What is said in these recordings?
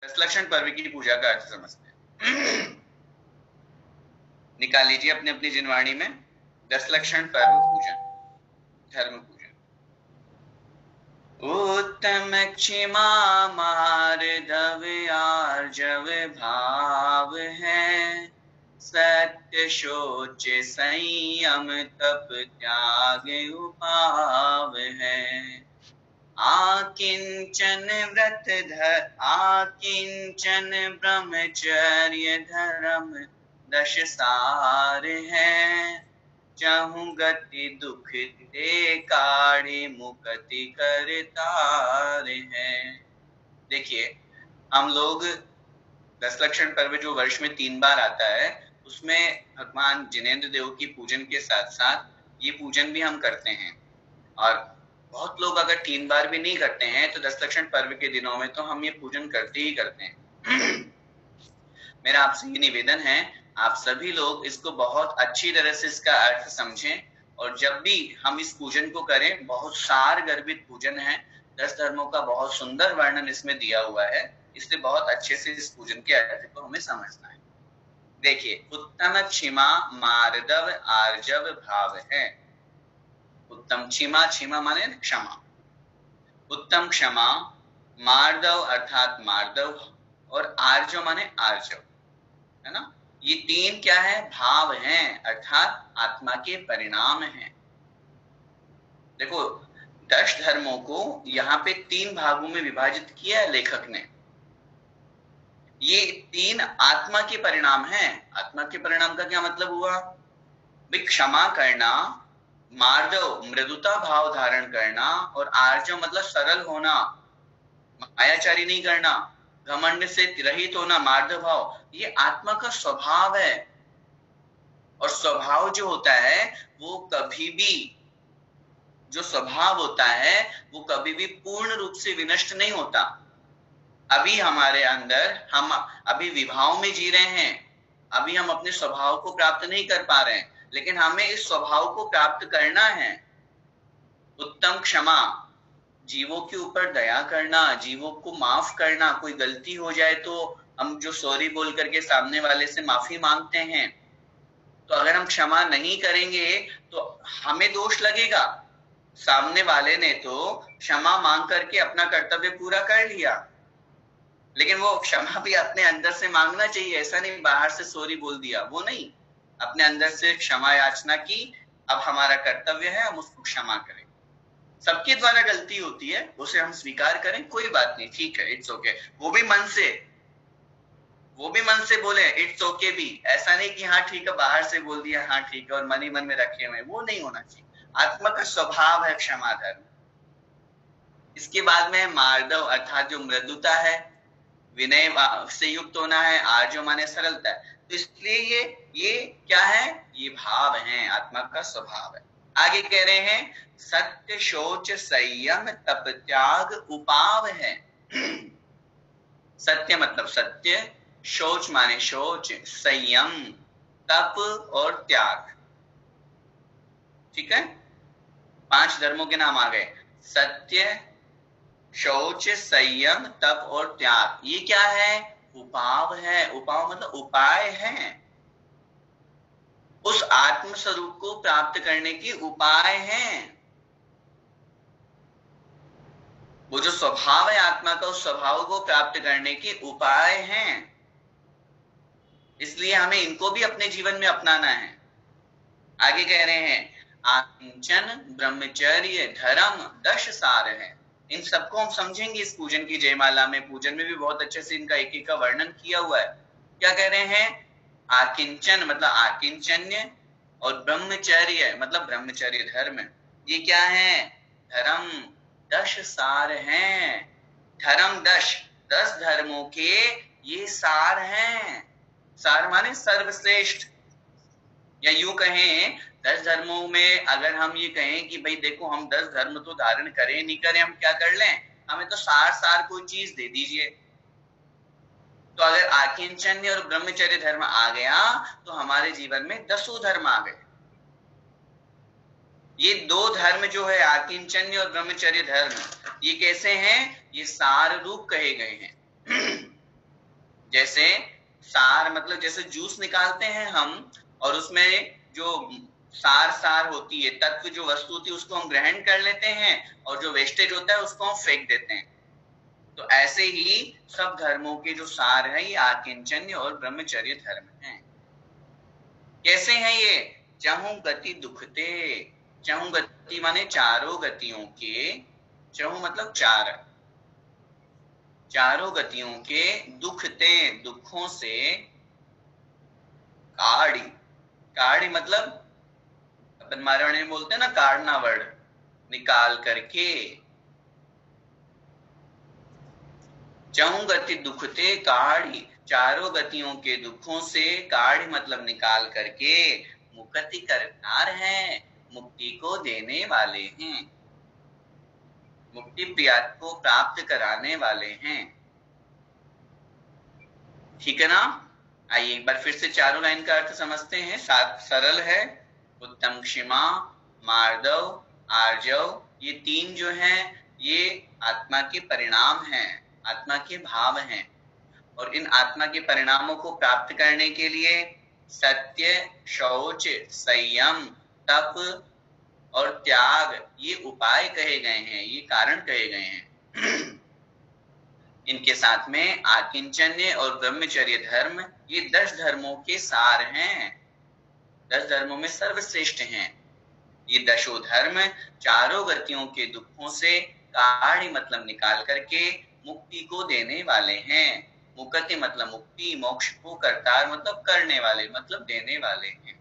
दशलक्षण पर्व की पूजा का अर्थ समझते हैं। निकाल लीजिए अपने अपनी जिनवाणी में दशलक्षण पर्व पूजन, धर्म पूजन। उत्तम क्षमा मार्दव आर्जव भाव है, सत्य शोच संयम तप त्याग उपाव है। आकिंचन व्रत आकिंचन ब्रह्मचर्य धर्म दश सार है, चाहूं गति दुख दे काढ़े मुक्ति करतार है। देखिए, हम लोग दशलक्षण पर्व जो वर्ष में 3 बार आता है, उसमें भगवान जिनेंद्र देव की पूजन के साथ साथ ये पूजन भी हम करते हैं। और बहुत लोग अगर 3 बार भी नहीं करते हैं तो दशलक्षण पर्व के दिनों में तो हम ये पूजन करते ही करते हैं। मेरा आपसे ये निवेदन है, आप सभी लोग इसको बहुत अच्छी तरह से इसका अर्थ समझें, और जब भी हम इस पूजन को करें, बहुत सार गर्भित पूजन है, 10 धर्मों का बहुत सुंदर वर्णन इसमें दिया हुआ है, इसलिए बहुत अच्छे से इस पूजन के अर्थ को हमें समझना है। देखिए, उत्तम क्षमा मार्दव आर्जव भाव है। उत्तम क्षमा, क्षमा माने क्षमा, उत्तम क्षमा, मार्दव अर्थात मार्दव, और आर्जव माने आर्जव, है ना। ये 3 क्या है? भाव हैं, अर्थात आत्मा के परिणाम हैं। देखो, 10 धर्मों को यहाँ पे 3 भागों में विभाजित किया है लेखक ने। ये 3 आत्मा के परिणाम हैं। आत्मा के परिणाम का क्या मतलब हुआ? क्षमा करना, मार्दव मृदुता भाव धारण करना, और आर्जव मतलब सरल होना, मायाचारी नहीं करना, घमंड से रहित होना, मार्दव भाव, ये आत्मा का स्वभाव है। और स्वभाव जो होता है वो कभी भी, जो स्वभाव होता है वो कभी भी पूर्ण रूप से विनष्ट नहीं होता। अभी हमारे अंदर, हम अभी विभाव में जी रहे हैं, अभी हम अपने स्वभाव को प्राप्त नहीं कर पा रहे हैं, लेकिन हमें इस स्वभाव को प्राप्त करना है। उत्तम क्षमा, जीवों के ऊपर दया करना, जीवों को माफ करना। कोई गलती हो जाए तो हम जो सॉरी बोल करके सामने वाले से माफी मांगते हैं, तो अगर हम क्षमा नहीं करेंगे तो हमें दोष लगेगा। सामने वाले ने तो क्षमा मांग करके अपना कर्तव्य पूरा कर लिया, लेकिन वो क्षमा भी अपने अंदर से मांगना चाहिए। ऐसा नहीं बाहर से सॉरी बोल दिया, वो नहीं, अपने अंदर से क्षमा याचना की, अब हमारा कर्तव्य है, हम उसको क्षमा करें। सबके द्वारा गलती होती है, उसे हम स्वीकार करें, कोई बात नहीं, ठीक है, इट्स ओके। वो भी मन से बोले, इट्स ओके भी। ऐसा नहीं कि हाँ ठीक है, बाहर से बोल दिया हाँ ठीक है और मन ही मन में रखे हुए, वो नहीं होना चाहिए। आत्मा का स्वभाव है क्षमा धर्म। इसके बाद में मार्दव अर्थात जो मृदुता है, विनय से युक्त होना है, आर्जव माने सरलता है। तो इसलिए ये क्या है? ये भाव है, आत्मा का स्वभाव है। आगे कह रहे हैं सत्य शोच संयम तप त्याग उपाव है। सत्य मतलब सत्य, शोच माने शोच, संयम तप और त्याग। ठीक है, 5 धर्मों के नाम आ गए, सत्य, शौच, संयम, तप और त्याग। ये क्या है? उपाव है। उपाव मतलब उपाय है, उस आत्म स्वरूप को प्राप्त करने के उपाय हैं। वो जो स्वभाव है आत्मा का, उस स्वभाव को प्राप्त करने के उपाय हैं। इसलिए हमें इनको भी अपने जीवन में अपनाना है। आगे कह रहे हैं आकिंचन ब्रह्मचर्य धर्म 10 सार है। इन सबको हम समझेंगे इस पूजन की जयमाला में। पूजन में भी बहुत अच्छे से इनका एक एक का वर्णन किया हुआ है। क्या कह रहे हैं? आकिंचन मतलब आकिंचन्य, और ब्रह्मचर्य मतलब ब्रह्मचर्य धर्म। ये क्या है? धर्म 10 सार हैं। धर्म 10 धर्मों के ये सार हैं। सार माने सर्वश्रेष्ठ, या यूं कहें 10 धर्मों में अगर हम ये कहें कि भाई देखो हम 10 धर्म तो धारण करें नहीं करें, हम क्या कर लें, हमें तो सार कोई चीज दे दीजिए। तो अगर आकिंचन्य और ब्रह्मचर्य धर्म आ गया तो हमारे जीवन में 10 धर्म आ गए। ये 2 धर्म जो है आकिंचन्य और ब्रह्मचर्य धर्म, ये कैसे हैं? ये सार रूप कहे गए हैं। जैसे सार मतलब जैसे जूस निकालते हैं हम, और उसमें जो सार होती है, तत्व जो वस्तु होती है उसको हम ग्रहण कर लेते हैं, और जो वेस्टेज होता है उसको हम फेंक देते हैं। तो ऐसे ही सब धर्मों के जो सार है ये आकिंचन्य और ब्रह्मचर्य धर्म है। कैसे हैं ये? चहु गति दुखते, चहु गति माने चारों गतियों के, चहु मतलब चार, चारों गतियों के दुखते दुखों से, काढ़ी, काढ़ी मतलब अपन मारवाड़ी में बोलते हैं ना काढ़ना वर्ड, निकाल करके। चहु गति दुखते काढ़ी, चारों गतियों के दुखों से, काढ़ी मतलब निकाल करके, मुक्ति करतार है, मुक्ति को देने वाले हैं, मुक्ति प्रियात को प्राप्त कराने वाले हैं। ठीक है ना? आइए एक बार फिर से चारों लाइन का अर्थ समझते हैं। सरल है, उत्तम क्षमा, मार्दव, आर्जव, ये तीन जो हैं ये आत्मा के परिणाम हैं, आत्मा के भाव हैं, और इन आत्मा के परिणामों को प्राप्त करने के लिए सत्य, शौच, संयम, तप और त्याग ये उपाय कहे गए हैं, ये कारण कहे गए हैं। इनके साथ में आकिंचन्य और ब्रह्मचर्य धर्म ये 10 धर्मों के सार हैं, 10 धर्मों में सर्वश्रेष्ठ हैं। ये 10 धर्म चारों गतियों के दुखों से काढ़ी मतलब निकाल करके मुक्ति को देने वाले हैं। मुक्ति मतलब मुक्ति, मोक्ष को करतार मतलब करने वाले, मतलब देने वाले हैं।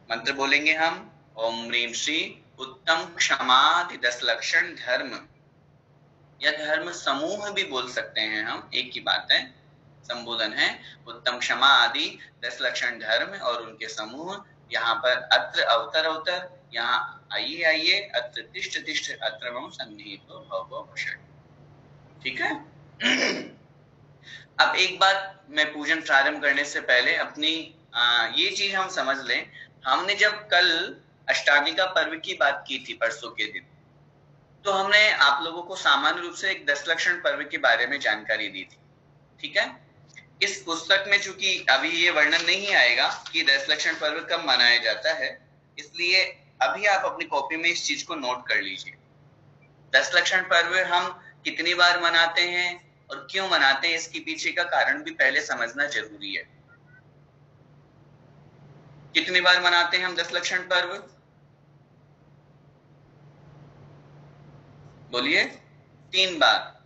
मंत्र बोलेंगे हम, ओम ह्रीम श्री उत्तम क्षमादि 10 लक्षण धर्म, या धर्म समूह भी बोल सकते हैं हम, एक ही बात है, संबोधन है। उत्तम क्षमा आदि 10 लक्षण धर्म और उनके समूह, यहाँ पर अत्र अवतर अवतर, यहाँ आइए आइए, अत्र तिष्ठ तिष्ठ, अत्र वम सन्निहितो भव भषण। ठीक है? अब एक बात मैं पूजन प्रारंभ करने से पहले अपनी ये चीज हम समझ लें, हमने जब कल अष्टानिका पर्व की बात की थी परसों के दिन, तो हमने आप लोगों को सामान्य रूप से एक 10 लक्षण पर्व के बारे में जानकारी दी थी। ठीक है? इस पुस्तक में चूंकि अभी ये वर्णन नहीं आएगा कि 10 लक्षण पर्व कब मनाया जाता है, इसलिए अभी आप अपनी कॉपी में इस चीज को नोट कर लीजिए। 10 लक्षण पर्व हम कितनी बार मनाते हैं और क्यों मनाते हैं, इसके पीछे का कारण भी पहले समझना जरूरी है। कितनी बार मनाते हैं हम 10 लक्षण पर्व? बोलिए। 3 बार,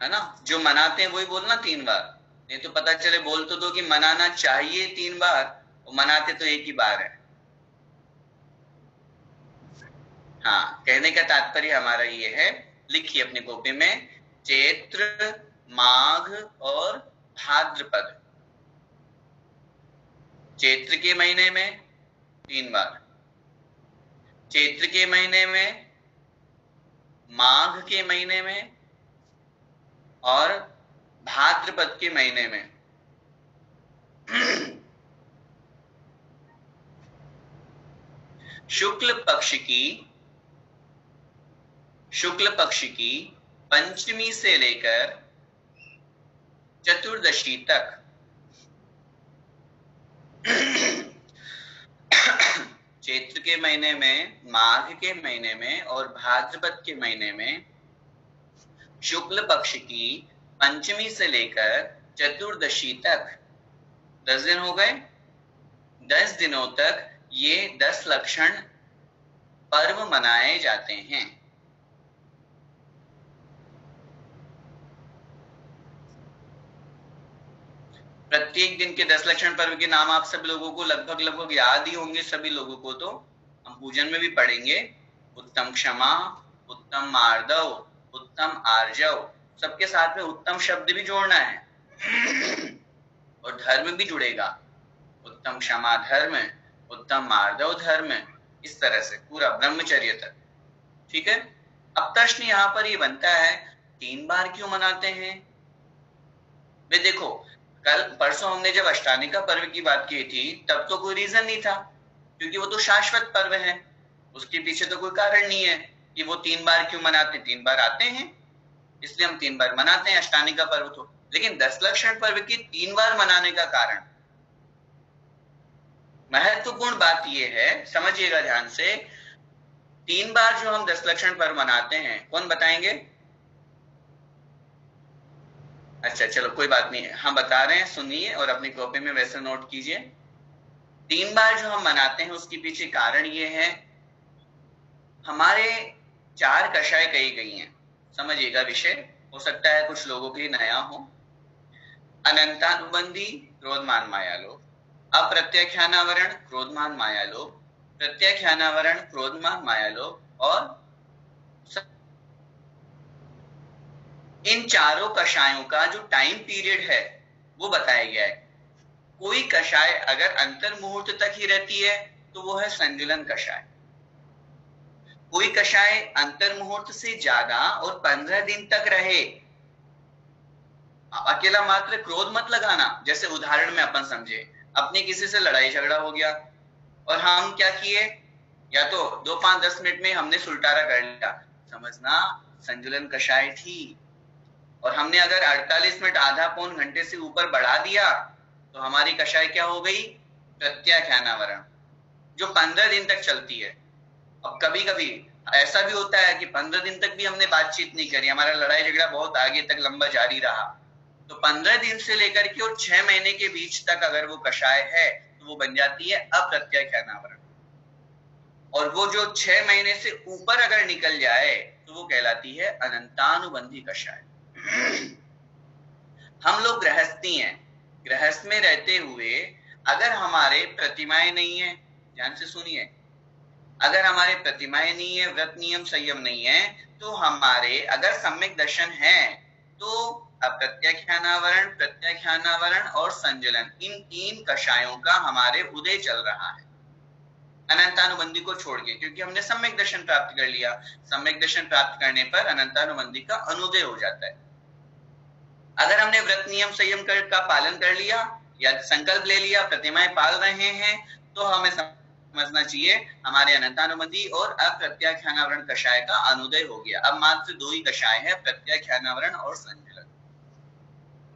है ना? जो मनाते हैं वही बोलना 3 बार, नहीं तो पता चले बोल तो दो कि मनाना चाहिए 3 बार और मनाते तो एक ही बार है। हाँ, कहने का तात्पर्य हमारा ये है, लिखिए अपनी कॉपी में, चैत्र, माघ और भाद्रपद। चैत्र के महीने में 3 बार, चैत्र के महीने में, माघ के महीने में और भाद्रपद के महीने में। शुक्ल पक्ष की पंचमी से लेकर चतुर्दशी तक, चैत्र के महीने में, माघ के महीने में और भाद्रपद के महीने में शुक्ल पक्ष की पंचमी से लेकर चतुर्दशी तक 10 दिन हो गए। 10 दिनों तक ये 10 लक्षण पर्व मनाए जाते हैं। प्रत्येक दिन के 10 लक्षण पर्व के नाम आप सब लोगों को लगभग याद ही होंगे, सभी लोगों को तो हम पूजन में भी पढ़ेंगे। उत्तम क्षमा, उत्तम मार्दव, उत्तम आर्जव, सबके साथ में उत्तम शब्द भी जोड़ना है और धर्म भी जुड़ेगा। उत्तम क्षमा धर्म, उत्तम मार्दव धर्म, इस तरह से पूरा ब्रह्मचर्य तक। ठीक है? अब प्रश्न यहाँ पर ये बनता है, 3 बार क्यों मनाते हैं? वे देखो, कल परसों हमने जब अष्टानिका पर्व की बात की थी तब तो कोई रीजन नहीं था, क्योंकि वो तो शाश्वत पर्व है, उसके पीछे तो कोई कारण नहीं है कि वो 3 बार क्यों मनाते। 3 बार आते हैं, इसलिए हम 3 बार मनाते हैं अष्टानी का पर्व। तो लेकिन दशलक्षण पर्व की 3 बार मनाने का कारण, महत्वपूर्ण बात यह है, समझिएगा ध्यान से, 3 बार जो हम दशलक्षण पर्व मनाते हैं, कौन बताएंगे? अच्छा चलो कोई बात नहीं, हम बता रहे हैं, सुनिए और अपनी कॉपी में वैसे नोट कीजिए। 3 बार जो हम मनाते हैं उसके पीछे कारण ये है, हमारे 4 कषाय कही गई हैं। समझिएगा, विषय हो सकता है कुछ लोगों के लिए नया हो। अनंतानुबंधी क्रोधमान मायालोभ, अप्रत्याख्यानावरण क्रोधमान मायालोभ, प्रत्याख्यानावरण क्रोधमान मायालोभ, और इन चारों कषायों का जो टाइम पीरियड है वो बताया गया है। कोई कषाय अगर अंतर मुहूर्त तक ही रहती है तो वो है संजुलन कषाय। कोई कषाय अंतर मुहूर्त से ज्यादा और 15 दिन तक रहे, अकेला मात्र क्रोध मत लगाना। जैसे उदाहरण में अपन समझे, अपने किसी से लड़ाई झगड़ा हो गया और हम क्या किए, या तो 2, 5, 10 मिनट में हमने सुलटारा कर लिया, समझना संजुलन कषाय थी। और हमने अगर 48 मिनट, आधा पौन घंटे से ऊपर बढ़ा दिया तो हमारी कषाय क्या हो गई, प्रत्याख्यानावरण, जो 15 दिन तक चलती है। अब कभी कभी ऐसा भी होता है कि 15 दिन तक भी हमने बातचीत नहीं करी, हमारा लड़ाई झगड़ा बहुत आगे तक लंबा जारी रहा, तो 15 दिन से लेकर के और 6 महीने के बीच तक अगर वो कषाय है तो वो बन जाती है अप्रत्याख्यानावरण। और वो जो 6 महीने से ऊपर अगर निकल जाए तो वो कहलाती है अनंतानुबंधी कषाय। हम लोग गृहस्थी हैं, गृहस्थ में रहते हुए अगर हमारे प्रतिमाएं नहीं है, ध्यान से सुनिए, अगर हमारे प्रतिमाएं नहीं है, व्रत नियम संयम नहीं है, तो हमारे अगर सम्यक दर्शन है तो अप्रत्याख्यानावरण, प्रत्याख्यानावरण और संजलन, इन 3 कषायों का हमारे उदय चल रहा है अनंतानुबंधी को छोड़ के, क्योंकि हमने सम्यक दर्शन प्राप्त कर लिया। सम्यक दर्शन प्राप्त करने पर अनंतानुबंधी का अनुदय हो जाता है। अगर हमने व्रत नियम संयम का पालन कर लिया या संकल्प ले लिया, प्रतिमाएं पाल रहे हैं, तो हमें समझना चाहिए हमारे अनंतानुबंधी और अप्रत्याख्यानावरण कषाय का अनुदय हो गया। अब मात्र 2 ही कषाय है, प्रत्याख्यानावरण और संजलन।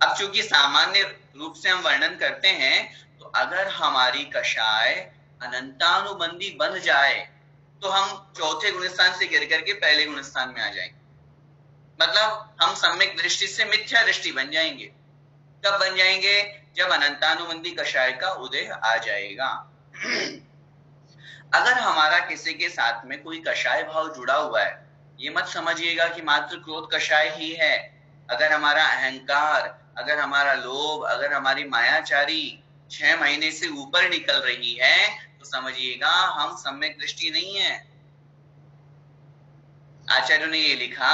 अब चूंकि सामान्य रूप से हम वर्णन करते हैं, तो अगर हमारी कषाय अनंतानुबंधी बन जाए तो हम चौथे गुणस्थान से गिर करके पहले गुणस्थान में आ जाएंगे। मतलब हम सम्यक दृष्टि से मिथ्या दृष्टि बन जाएंगे। कब बन जाएंगे? जब अनंतानुबंधी कषाय का उदय आ जाएगा। अगर हमारा किसी के साथ में कोई कषाय भाव जुड़ा हुआ है, ये मत समझिएगा कि मात्र क्रोध कषाय ही है। अगर हमारा अहंकार, अगर हमारा लोभ, अगर हमारी मायाचारी 6 महीने से ऊपर निकल रही है, तो समझिएगा हम सम्यक दृष्टि नहीं है। आचार्यों ने ये लिखा,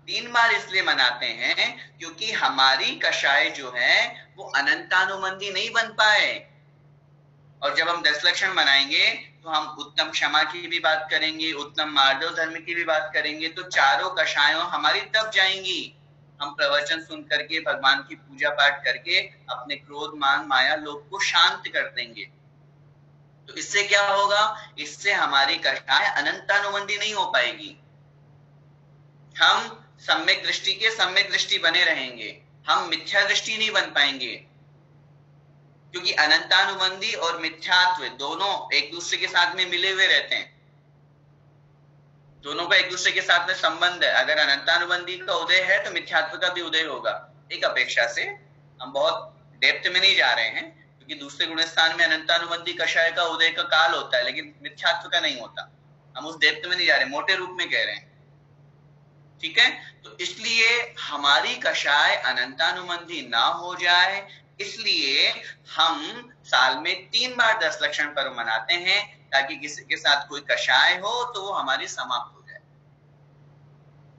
3 बार इसलिए मनाते हैं क्योंकि हमारी कषाय जो है वो अनंतानुबंधी नहीं बन पाए। और जब हम 10 लक्षण मनाएंगे तो हम उत्तम क्षमा की भी बात करेंगे, उत्तम मार्दव धर्म की भी बात करेंगे, तो चारों कषायों हमारी तब जाएंगी। हम प्रवचन सुन करके, भगवान की पूजा पाठ करके अपने क्रोध, मान, माया, लोभ को शांत कर देंगे। तो इससे क्या होगा? इससे हमारी कषाय अनंतानुबंधी नहीं हो पाएगी। हम सम्यक दृष्टि के सम्यक दृष्टि बने रहेंगे, हम मिथ्या दृष्टि नहीं बन पाएंगे, क्योंकि अनंतानुबंधी और मिथ्यात्व दोनों एक दूसरे के साथ में मिले हुए रहते हैं। दोनों का एक दूसरे के साथ में संबंध है। अगर अनंतानुबंधी का उदय है तो मिथ्यात्व का भी उदय होगा। एक अपेक्षा से हम बहुत डेप्थ में नहीं जा रहे हैं, क्योंकि दूसरे गुणस्थान में अनंतानुबंधी कषाय का उदय का काल होता है, लेकिन मिथ्यात्व का नहीं होता। हम उस डेप्थ में नहीं जा रहे, मोटे रूप में कह रहे हैं, ठीक है। तो इसलिए हमारी कषाय अनंतानुबंधी ना हो जाए, इसलिए हम साल में 3 बार 10 लक्षण पर्व मनाते हैं, ताकि किसी के साथ कोई कषाय हो तो वो हमारी समाप्त हो जाए।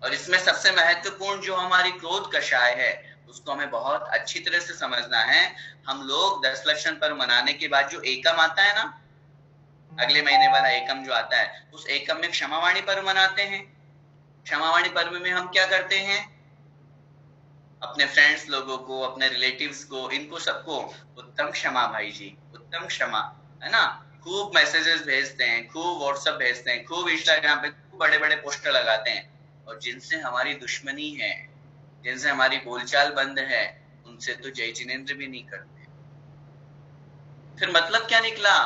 और इसमें सबसे महत्वपूर्ण जो हमारी क्रोध कषाय है, उसको हमें बहुत अच्छी तरह से समझना है। हम लोग 10 लक्षण पर्व मनाने के बाद जो एकम आता है ना, अगले महीने वाला एकम जो आता है, उस एकम में क्षमावाणी पर्व मनाते हैं। क्षमावाणी पर्व में हम क्या करते हैं? अपने फ्रेंड्स लोगों को, अपने रिलेटिव्स को, इनको सबको उत्तम क्षमा भाई जी, उत्तम क्षमा, है ना। खूब मैसेजेस भेजते हैं, खूब व्हाट्सएप भेजते हैं, खूब इंस्टाग्राम पे खूब बड़े बड़े पोस्टर लगाते हैं। और जिनसे हमारी दुश्मनी है, जिनसे हमारी बोलचाल बंद है, उनसे तो जय जिनेंद्र भी नहीं करते। फिर मतलब क्या निकला?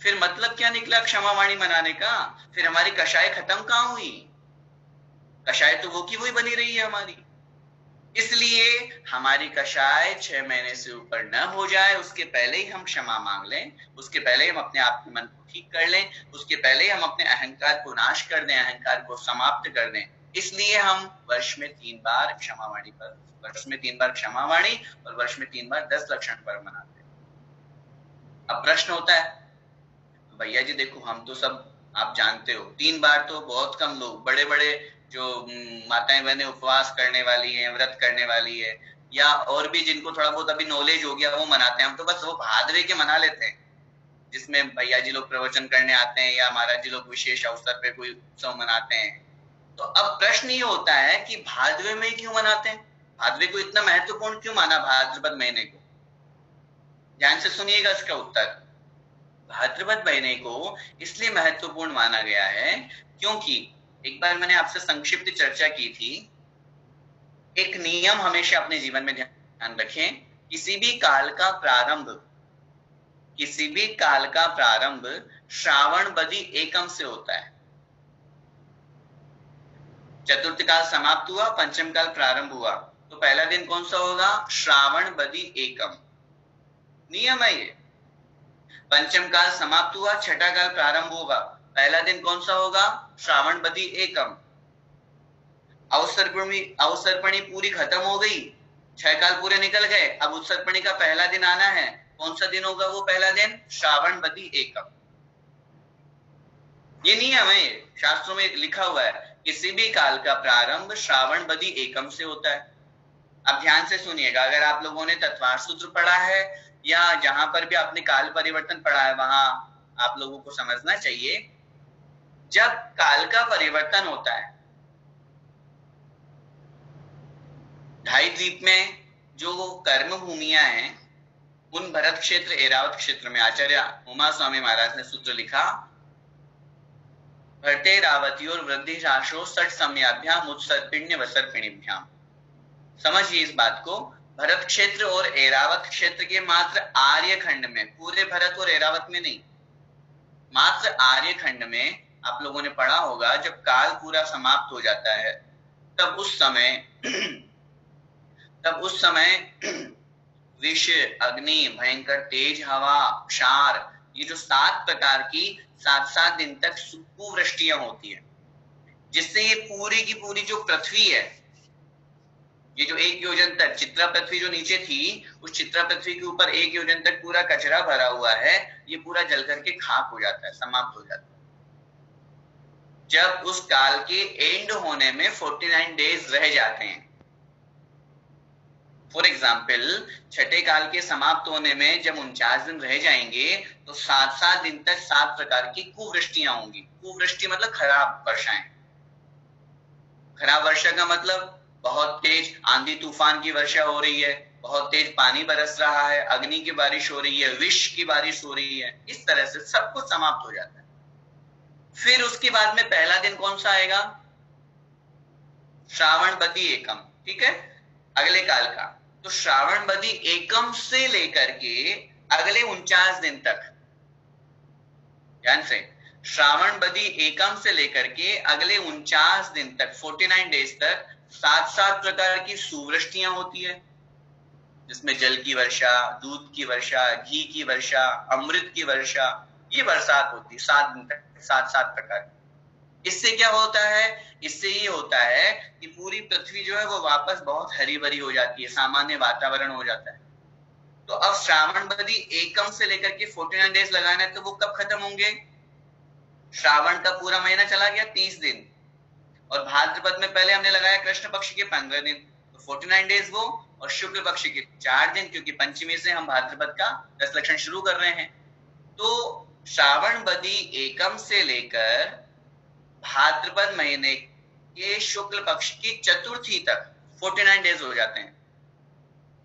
फिर मतलब क्या निकला क्षमा वाणी मनाने का? फिर हमारी कषाय खत्म कहां हुई? कषाय तो वो की वही बनी रही है हमारी। इसलिए हमारी कषाय 6 महीने से ऊपर न हो जाए, उसके पहले ही हम क्षमा मांग लें, उसके पहले ही हम अपने आप के मन को ठीक कर लें, उसके पहले ही हम अपने अहंकार को नाश कर दें, अहंकार को समाप्त कर दें। इसलिए हम वर्ष में 3 बार क्षमा वाणी पर, वर्ष में 3 बार क्षमा वाणी और वर्ष में 3 बार 10 लक्षण पर्व मनाते हैं। अब प्रश्न होता है, भैया जी देखो हम तो सब, आप जानते हो 3 बार तो बहुत कम लोग, बड़े बड़े जो माताएं बहनें उपवास करने वाली है, व्रत करने वाली है, या और भी जिनको थोड़ा बहुत अभी नॉलेज हो गया वो मनाते हैं। हम तो बस वो भादवे के मना लेते हैं, जिसमें भैया जी लोग प्रवचन करने आते हैं या महाराज जी लोग विशेष अवसर पे कोई उत्सव मनाते हैं। तो अब प्रश्न ये होता है कि भादवे में क्यों मनाते हैं? भादवे को इतना महत्वपूर्ण क्यों माना, भाद्रपद महीने को? ध्यान से सुनिएगा इसका उत्तर। भाद्रपद महीने को इसलिए महत्वपूर्ण माना गया है क्योंकि एक बार मैंने आपसे संक्षिप्त चर्चा की थी, एक नियम हमेशा अपने जीवन में ध्यान रखें, किसी भी काल का प्रारंभ, किसी भी काल का प्रारंभ श्रावण बदी एकम से होता है। चतुर्थ काल समाप्त हुआ, पंचम काल प्रारंभ हुआ, तो पहला दिन कौन सा होगा? श्रावण बदी एकम, नियम है ये। पंचम काल समाप्त हुआ, छठा काल प्रारंभ होगा, पहला दिन कौन सा होगा? श्रावण बदी एकम। अवसर्पणी पूरी खत्म हो गई, 6 काल पूरे निकल गए, अब उत्सर्पणी का पहला दिन आना है। कौन सा दिन होगा वो पहला दिन? श्रावण बदी एकम। ये नियम है, शास्त्रों में लिखा हुआ है, किसी भी काल का प्रारंभ श्रावण बदी एकम से होता है। अब ध्यान से सुनिएगा, अगर आप लोगों ने तत्वार सूत्र पढ़ा है या जहां पर भी आपने काल परिवर्तन पढ़ा है, वहां आप लोगों को समझना चाहिए, जब काल का परिवर्तन होता है, ढाई द्वीप में जो कर्म भूमियां हैं, उन भरत क्षेत्र ऐरावत क्षेत्र में आचार्य उमा स्वामी महाराज ने सूत्र लिखा, भरते रावती और वृद्धि राशो 60 सम्याभ्याम उत्सर्पिण्य वसर्पिणीभ्याम। समझिए इस बात को, भरत क्षेत्र और ऐरावत क्षेत्र के मात्र आर्य खंड में, पूरे भरत और ऐरावत में नहीं, मात्र आर्य खंड में आप लोगों ने पढ़ा होगा, जब काल पूरा समाप्त हो जाता है तब उस समय विष, अग्नि, भयंकर तेज हवा, क्षार, ये जो 7 प्रकार की 7-7 दिन तक कुवृष्टियां होती है, जिससे ये पूरी की पूरी जो पृथ्वी है, ये जो 1 योजन तक चित्रा पृथ्वी जो नीचे थी, उस चित्रा पृथ्वी के ऊपर 1 योजन तक पूरा कचरा भरा हुआ है, ये पूरा जल करके खाक हो जाता है, समाप्त हो जाता है। जब उस काल के एंड होने में 49 डेज रह जाते हैं, फॉर एग्जाम्पल छठे काल के समाप्त होने में जब 49 दिन रह जाएंगे, तो 7-7 दिन तक 7 प्रकार की कुवृष्टियां होंगी। कुवृष्टि मतलब खराब वर्षाएं। खराब वर्षा का मतलब बहुत तेज आंधी तूफान की वर्षा हो रही है, बहुत तेज पानी बरस रहा है, अग्नि की बारिश हो रही है, विष की बारिश हो रही है, इस तरह से सब कुछ समाप्त हो जाता है। फिर उसके बाद में पहला दिन कौन सा आएगा? श्रावण बदी एकम, ठीक है, अगले काल का। तो श्रावण बदी एकम से लेकर के अगले 49 दिन तक, ध्यान से, श्रावण बदी एकम से लेकर के अगले 49 दिन तक, 49 डेज तक 7-7 प्रकार की सुवृष्टियां होती है, जिसमें जल की वर्षा, दूध की वर्षा, घी की वर्षा, अमृत की वर्षा, ये बरसात होती है 7 दिन तक, 7-7 प्रकार। इससे क्या होता है? इससे ये होता है कि पूरी पृथ्वी जो है वो वापस बहुत हरी भरी हो जाती है, सामान्य वातावरण हो जाता है। तो अब श्रावण बदी एकम से लेकर के 49 डेज लगाना है, तो वो कब खत्म होंगे? श्रावण का पूरा महीना चला गया 30 दिन, और भाद्रपद में पहले हमने लगाया कृष्ण पक्ष के 15 दिन, तो 49 डेज वो, और शुक्ल पक्ष के 4 दिन, क्योंकि पंचमी से हम भाद्रपद का 10 लक्षण शुरू कर रहे हैं। तो श्रावण बदी एकम से लेकर भाद्रपद महीने के शुक्ल पक्ष की चतुर्थी तक 49 डेज हो जाते हैं,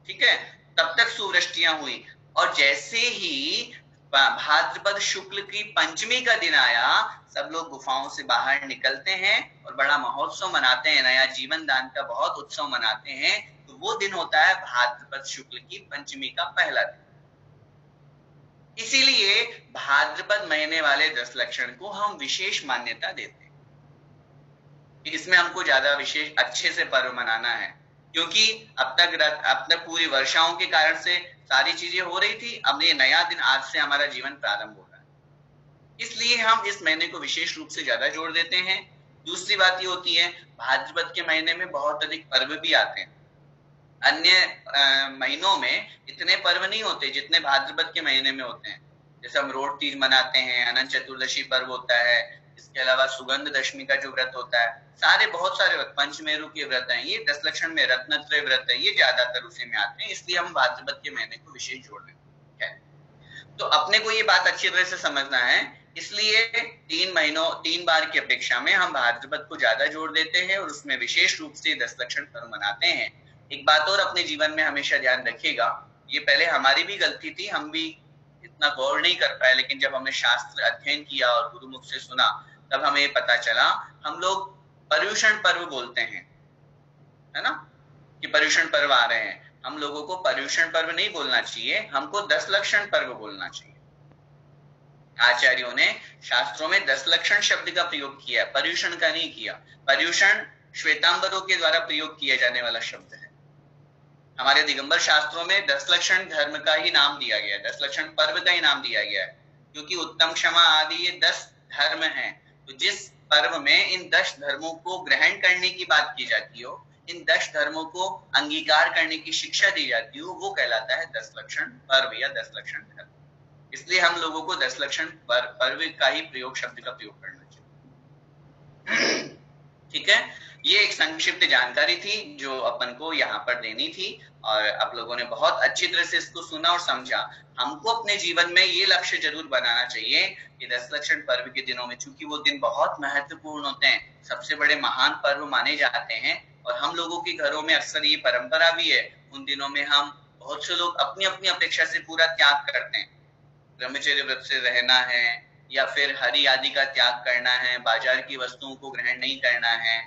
ठीक है, तब तक सुवृष्टियां हुई। और जैसे ही भाद्रपद शुक्ल की पंचमी का दिन आया, सब लोग गुफाओं से बाहर निकलते हैं और बड़ा महोत्सव मनाते हैं, नया जीवन दान का बहुत उत्सव मनाते हैं। तो वो दिन होता है भाद्रपद शुक्ल की पंचमी का पहला दिन। इसीलिए भाद्रपद महीने वाले 10 लक्षण को हम विशेष मान्यता देते हैं कि इसमें हमको ज्यादा विशेष अच्छे से पर्व मनाना है, क्योंकि अब तक पूरी वर्षाओं के कारण से सारी चीजें हो रही थी। अब ये नया दिन आज से हमारा जीवन प्रारंभ हो रहा है, इसलिए हम इस महीने को विशेष रूप से ज्यादा जोड़ देते हैं। दूसरी बात ये होती है, भाद्रपद के महीने में बहुत अधिक पर्व भी आते हैं। अन्य महीनों में इतने पर्व नहीं होते जितने भाद्रपद के महीने में होते हैं। जैसे हम रोड तीज मनाते हैं, अनंत चतुर्दशी पर्व होता है, इसके अलावा सुगंध दशमी का जो व्रत होता है, सारे बहुत सारे व्रत, पंचमेरु के व्रत हैं, ये 10 लक्षण में रत्नत्रय व्रत है, ये ज्यादातर उसी में आते हैं। इसलिए हम भाद्रपद के महीने को विशेष जोड़ देते हैं। तो अपने को ये बात अच्छी तरह से समझना है, इसलिए 3 बार की अपेक्षा में हम भाद्रपद को ज्यादा जोड़ देते हैं और उसमें विशेष रूप से 10 लक्षण पर्व मनाते हैं। एक बात और अपने जीवन में हमेशा ध्यान रखिएगा, ये पहले हमारी भी गलती थी, हम भी इतना गौर नहीं कर पाए, लेकिन जब हमने शास्त्र अध्ययन किया और गुरुमुख से सुना तब हमें पता चला। हम लोग पर्युषण पर्व बोलते हैं, है ना, कि पर्युषण पर्व आ रहे हैं। हम लोगों को पर्युषण पर्व नहीं बोलना चाहिए, हमको 10 लक्षण पर्व बोलना चाहिए। आचार्यों ने शास्त्रों में 10 लक्षण शब्द का प्रयोग किया, पर्युषण का नहीं किया। पर्युषण श्वेतांबरों के द्वारा प्रयोग किया जाने वाला शब्द है। हमारे दिगंबर शास्त्रों में 10 लक्षण धर्म का ही नाम दिया गया है, 10 लक्षण पर्व का ही नाम दिया गया है, क्योंकि उत्तम, क्षमा आदि ये 10 धर्म हैं। तो जिस पर्व में इन 10 धर्मों को ग्रहण करने की बात की जाती हो, इन 10 धर्मों को अंगीकार करने की शिक्षा दी जाती हो, वो कहलाता है 10 लक्षण पर्व या 10 लक्षण धर्म। इसलिए हम लोगों को 10 लक्षण पर्व का ही प्रयोग, शब्द का प्रयोग करना चाहिए। ठीक है, ये एक संक्षिप्त जानकारी थी जो अपन को यहाँ पर देनी थी, और आप लोगों ने बहुत अच्छी तरह से इसको सुना और समझा। हमको अपने जीवन में ये लक्ष्य जरूर बनाना चाहिए कि 10 लक्षण पर्व के दिनों में, चूंकि वो दिन बहुत महत्वपूर्ण होते हैं, सबसे बड़े महान पर्व माने जाते हैं, और हम लोगों के घरों में अक्सर ये परंपरा भी है, उन दिनों में हम बहुत से लोग अपनी अपनी अपेक्षा से पूरा त्याग करते हैं। ब्रह्मचर्य व्रत से रहना है, या फिर हरि आदि का त्याग करना है, बाजार की वस्तुओं को ग्रहण नहीं करना है।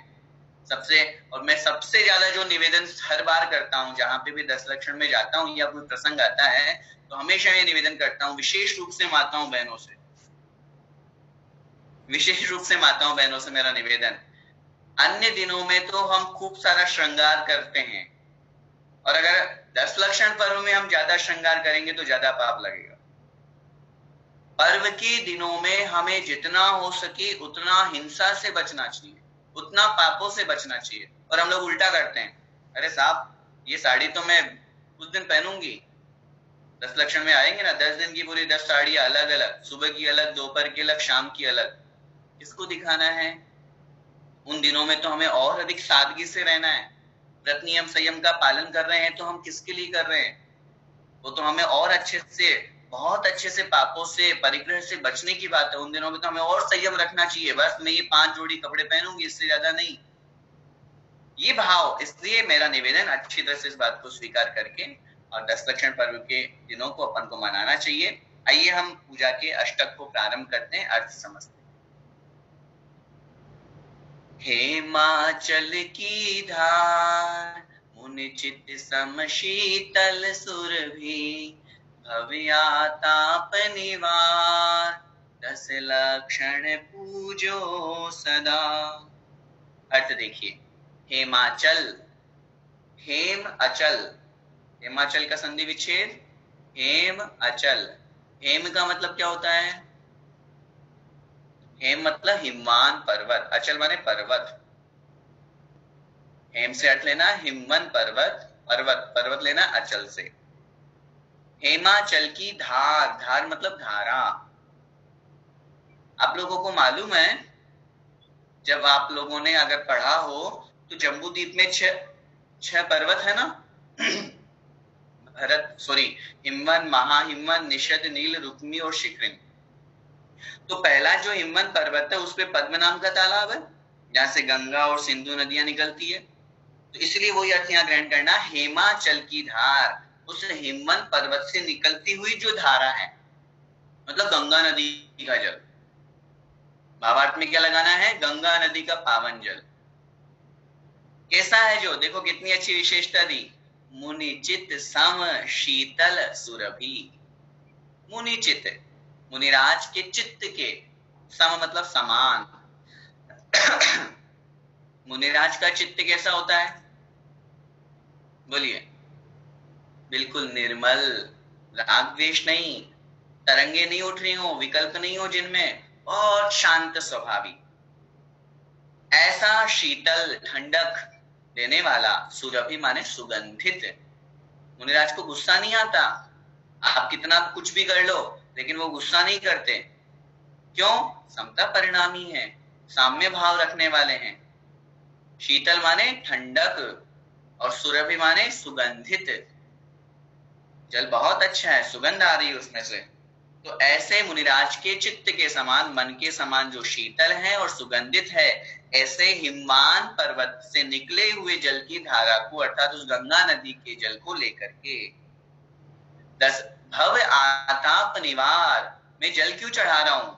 और मैं सबसे ज्यादा जो निवेदन हर बार करता हूँ, जहां पे भी 10 लक्षण में जाता हूँ या कोई प्रसंग आता है, तो हमेशा ये निवेदन करता हूँ, विशेष रूप से माताओं बहनों से, विशेष रूप से माताओं बहनों से मेरा निवेदन, अन्य दिनों में तो हम खूब सारा श्रृंगार करते हैं, और अगर 10 लक्षण पर्व में हम ज्यादा श्रृंगार करेंगे तो ज्यादा पाप लगेगा। पर्व के दिनों में हमें जितना हो सके उतना हिंसा से बचना चाहिए, उतना पापों से बचना चाहिए। और हम लोग उल्टा करते हैं, अरे साहब ये साड़ी तो मैं कुछ दिन पहनूंगी, 10 लक्षण में आएंगे ना, 10 दिन की पूरी 10 साड़ियां अलग अलग, सुबह की अलग, दोपहर की अलग, शाम की अलग। किसको दिखाना है? उन दिनों में तो हमें और अधिक सादगी से रहना है। व्रत नियम संयम का पालन कर रहे हैं तो हम किसके लिए कर रहे हैं? वो तो हमें और अच्छे से, बहुत अच्छे से पापों से, परिग्रह से बचने की बात है। उन दिनों में तो हमें और संयम रखना चाहिए। बस मैं ये 5 जोड़ी कपड़े पहनूंगी, इससे ज्यादा नहीं, ये भाव। इसलिए मेरा निवेदन, अच्छी तरह से इस बात को स्वीकार करके और 10 लक्षण पर्व के दिनों को अपन को मनाना चाहिए। आइए हम पूजा के अष्टक को प्रारंभ करते हैं, अर्थ समझते हैं। हेमाचल की धार, मुनि चित्त सम शीतल सुरभि, भव्याताप निवार, 10 लक्षण पूजो सदा। अर्थ देखिए, हेमाचल, हेम अचल, हेमाचल का संधि विच्छेद हेम अचल। हेम का मतलब क्या होता है? हेम मतलब हिमवान पर्वत, अचल माने पर्वत। हेम से अर्थ लेना हिमवन पर्वत, पर्वत पर्वत लेना अचल से। हेमाचल की धार, धार मतलब धारा। आप लोगों को मालूम है, जब आप लोगों ने अगर पढ़ा हो तो जम्बू द्वीप में 6 पर्वत है ना, हिमवन, महाहिमवन, निषद, नील, रुक्मी और शिखरिन। तो पहला जो हिमवन पर्वत है उस पे पद्म नाम का तालाब है, जहां से गंगा और सिंधु नदियां निकलती है। तो इसलिए वही अर्थ यहाँ ग्रहण करना, हेमाचल की धार, उस हिमवन पर्वत से निकलती हुई जो धारा है। मतलब गंगा नदी का जल। भावार्थ में क्या लगाना है? गंगा नदी का पावन जल। कैसा है जो? देखो कितनी अच्छी विशेषता दी, मुनि चित सम शीतल सुरभि। मुनि चित, मुनिराज के चित्त के, सम मतलब समान। मुनिराज का चित्त कैसा होता है? बोलिए। बिल्कुल निर्मल, राग द्वेष नहीं, तरंगे नहीं उठ रही हो, विकल्प नहीं हो जिनमें, बहुत शांत स्वभावी, ऐसा शीतल ठंडक देने वाला। सुरभि माने सुगंधित। मुनिराज को गुस्सा नहीं आता, आप कितना कुछ भी कर लो लेकिन वो गुस्सा नहीं करते। क्यों? समता परिणामी है, साम्य भाव रखने वाले हैं। शीतल माने ठंडक और सुरभि माने सुगंधित। जल बहुत अच्छा है, सुगंध आ रही है उसमें से। तो ऐसे मुनिराज के चित्त के समान, मन के समान जो शीतल है और सुगंधित है, ऐसे हिमवान पर्वत से निकले हुए जल की धारा को, अर्थात उस गंगा नदी के जल को लेकर के, दस भव आताप निवार, मैं जल क्यों चढ़ा रहा हूं?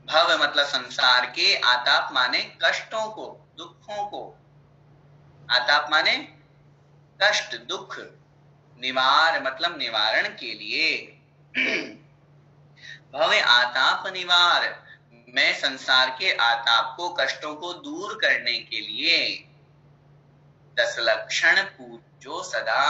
भव मतलब संसार के, आताप माने कष्टों को, दुखों को। आताप माने कष्ट, दुख। निवार मतलब निवारण के लिए। भव आताप निवार, मैं संसार के आताप को, कष्टों को दूर करने के लिए। 10 लक्षण पूजो सदा।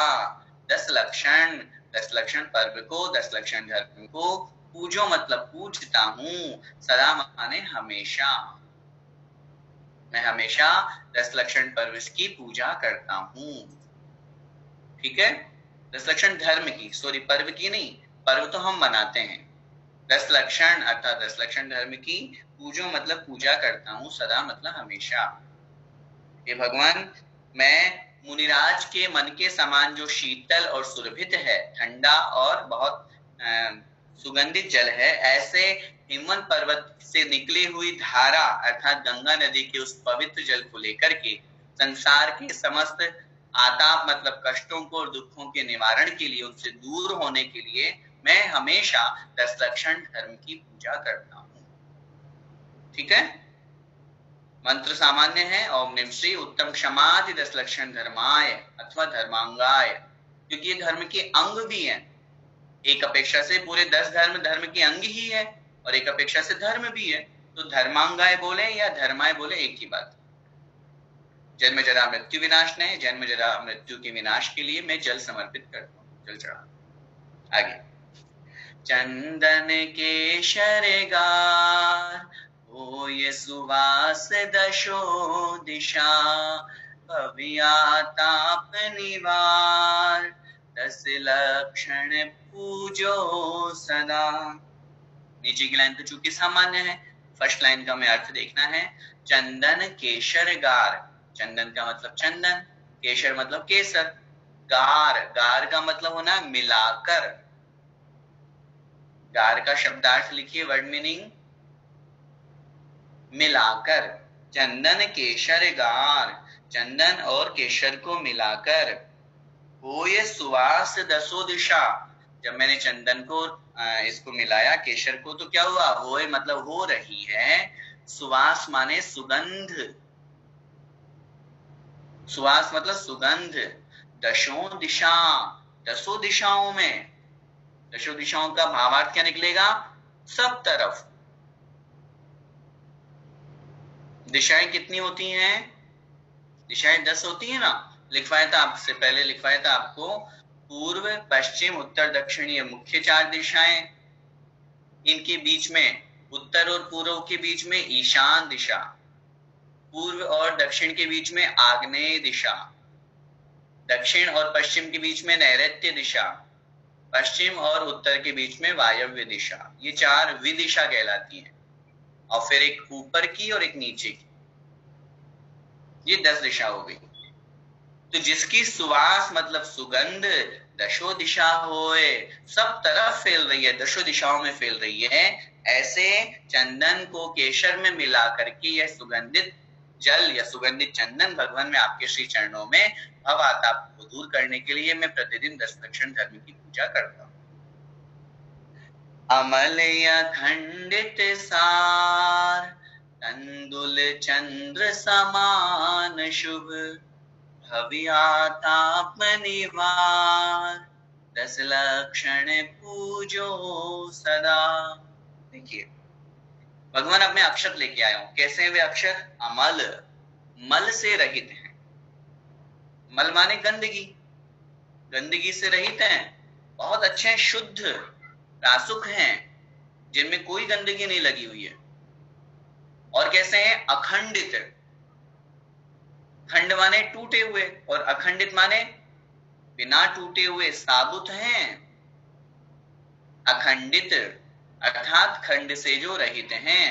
10 लक्षण, 10 लक्षण पर्व को, 10 लक्षण धर्म को पूजो मतलब पूजता हूं। सदा माने हमेशा, मैं हमेशा 10 लक्षण पर्व की पूजा करता हूं। ठीक है? 10 लक्षण धर्म की, सॉरी पर्व की नहीं, पर्व तो हम मनाते हैं। 10 लक्षण अर्थात 10 लक्षण धर्म की पूजो मतलब पूजा करता हूं, सदा मतलब हमेशा। हे भगवान, मैं मुनिराज के मन के समान जो शीतल और सुरभित है, ठंडा और बहुत सुगंधित जल है, ऐसे हिमवंत पर्वत से निकली हुई धारा अर्थात गंगा नदी के उस पवित्र जल को लेकर के संसार के समस्त आताप मतलब कष्टों को और दुखों के निवारण के लिए, उनसे दूर होने के लिए मैं हमेशा 10 लक्षण धर्म की पूजा करता हूं। ठीक है? मंत्र सामान्य है, ओम निम श्री उत्तम क्षमादि 10 लक्षण धर्माय अथवा धर्मांगाय, क्योंकि ये धर्म के अंग भी हैं। एक अपेक्षा से पूरे 10 धर्म के अंग ही है और एक अपेक्षा से धर्म भी है, तो धर्मांगाय बोले या धर्माय बोले एक ही बात। जन्म जरा मृत्यु विनाश ने, जन्म जरा मृत्यु के विनाश के लिए मैं जल समर्पित करता हूँ, जल चढ़ा। आगे, चंदन केशर गार हो ये सुवास दशो दिशा, भव्याताप निवार 10 लक्षण पूजो सदा। नीचे की लाइन तो चूंकि सामान्य है, फर्स्ट लाइन का हमें अर्थ देखना है। चंदन केशर गार, चंदन का मतलब चंदन, केशर मतलब केसर, गार, गार का मतलब होना मिलाकर। गार का शब्दार्थ लिखिए, वर्ड मीनिंग मिलाकर। चंदन केशर गार, चंदन और केशर को मिलाकर। हो ये सुवास 10 दिशा, जब मैंने चंदन को इसको मिलाया केशर को, तो क्या हुआ? होए मतलब हो रही है, सुवास माने सुगंध, सुवास मतलब सुगंध। 10 दिशा, 10 दिशाओं में, 10 दिशाओं का भावार्थ क्या निकलेगा? सब तरफ। दिशाएं कितनी होती हैं? दिशाएं 10 होती है ना। लिखवाया था आपसे पहले, लिखवाया था आपको, पूर्व पश्चिम उत्तर दक्षिण, ये मुख्य 4 दिशाएं। इनके बीच में, उत्तर और पूर्व के बीच में ईशान दिशा, पूर्व और दक्षिण के बीच में आग्नेय दिशा, दक्षिण और पश्चिम के बीच में नैऋत्य दिशा, पश्चिम और उत्तर के बीच में वायव्य दिशा। ये 4 विदिशा कहलाती हैं। और फिर एक ऊपर की और एक नीचे की, ये 10 दिशा हो गई। तो जिसकी सुवास मतलब सुगंध 10 दिशा होए, सब तरफ फैल रही है, 10 दिशाओं में फैल रही है, ऐसे चंदन को केशर में मिला करके यह सुगंधित जल या सुगंधित चंदन भगवान में आपके श्री चरणों में भवाताप को दूर करने के लिए मैं प्रतिदिन 10 लक्षण धर्म की पूजा करता हूँ। अमल अखंडित सार, तंदुल चंद्र समान शुभ, भव्याताप निवार, 10 लक्षण पूजो सदा। देखिए भगवान अब मैं अक्षत लेके आया हूं। कैसे हैं वे अक्षत? अमल, मल से रहित हैं। मल माने गंदगी, गंदगी से रहित हैं, बहुत अच्छे हैं, शुद्ध प्रासुक हैं, जिनमें कोई गंदगी नहीं लगी हुई है। और कैसे हैं? अखंडित, खंड माने टूटे हुए और अखंडित माने बिना टूटे हुए, साबुत हैं। अखंडित अर्थात खंड से जो रहित हैं,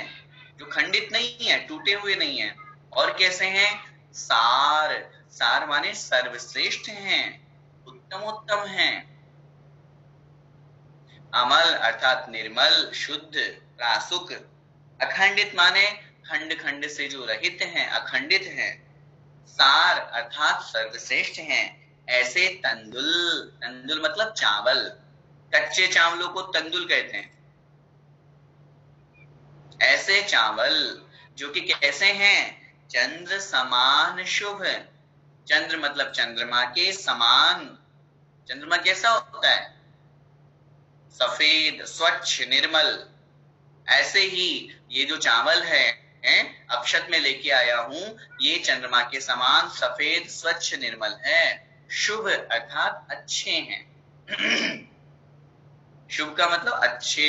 जो खंडित नहीं है, टूटे हुए नहीं है। और कैसे हैं? सार, सार माने सर्वश्रेष्ठ हैं, उत्तम उत्तम हैं। अमल अर्थात निर्मल, शुद्ध, प्रासुक। अखंडित माने खंड खंड से जो रहित हैं, अखंडित हैं। सार अर्थात सर्वश्रेष्ठ हैं। ऐसे तंदुल, तंदुल मतलब चावल, कच्चे चावलों को तंदुल कहते हैं। ऐसे चावल जो कि कैसे हैं? चंद्र समान शुभ, चंद्र मतलब चंद्रमा के समान। चंद्रमा कैसा होता है? सफेद, स्वच्छ, निर्मल। ऐसे ही ये जो चावल है अक्षत में लेके आया हूं, ये चंद्रमा के समान सफेद, स्वच्छ, निर्मल है। शुभ अर्थात अच्छे हैं। शुभ का मतलब अच्छे,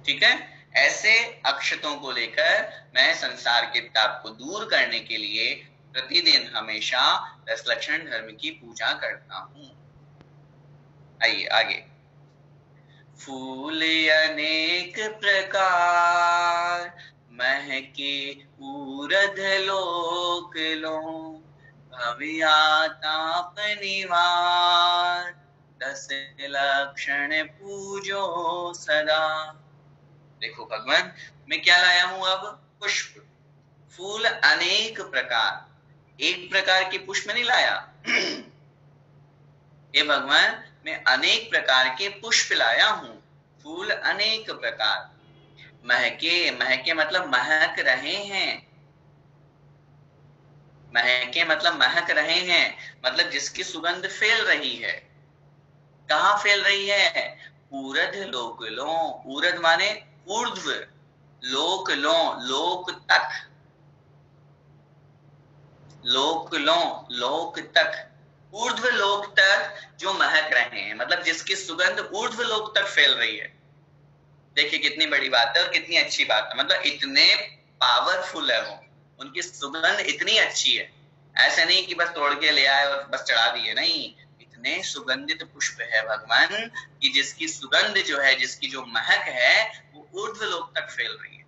ठीक है। ऐसे अक्षतों को लेकर मैं संसार के ताप को दूर करने के लिए प्रतिदिन हमेशा 10 लक्षण धर्म की पूजा करता हूं। आइए आगे। फूल अनेक प्रकार, महके ऊरध लोक लो, भव्याताप निवार, 10 लक्षण पूजो सदा। देखो भगवान, मैं क्या लाया हूं अब? पुष्प। फूल अनेक प्रकार, एक प्रकार के पुष्प नहीं लाया। हे भगवान, मैं अनेक प्रकार के पुष्प लाया हूं, फूल अनेक प्रकार। महके, महके मतलब महक रहे हैं, महके मतलब महक रहे हैं, मतलब जिसकी सुगंध फैल रही है। कहां फैल रही है? ऊरध लोक लो, ऊरध माने ऊर्ध्व, लोक लो लोक तक, लोक लो लोक तक, ऊर्ध्व लोक तक जो महक रहे हैं, मतलब जिसकी सुगंध ऊर्ध्व लोक तक फैल रही है। देखिए कितनी बड़ी बात है और कितनी अच्छी बात है, मतलब इतने पावरफुल है वो, उनकी सुगंध इतनी अच्छी है। ऐसे नहीं कि बस तोड़ के ले आए और बस चढ़ा दिए, नहीं, इतने सुगंधित पुष्प है भगवान कि जिसकी सुगंध जो है, जिसकी जो महक है, वो ऊर्ध्व लोक तक फैल रही है।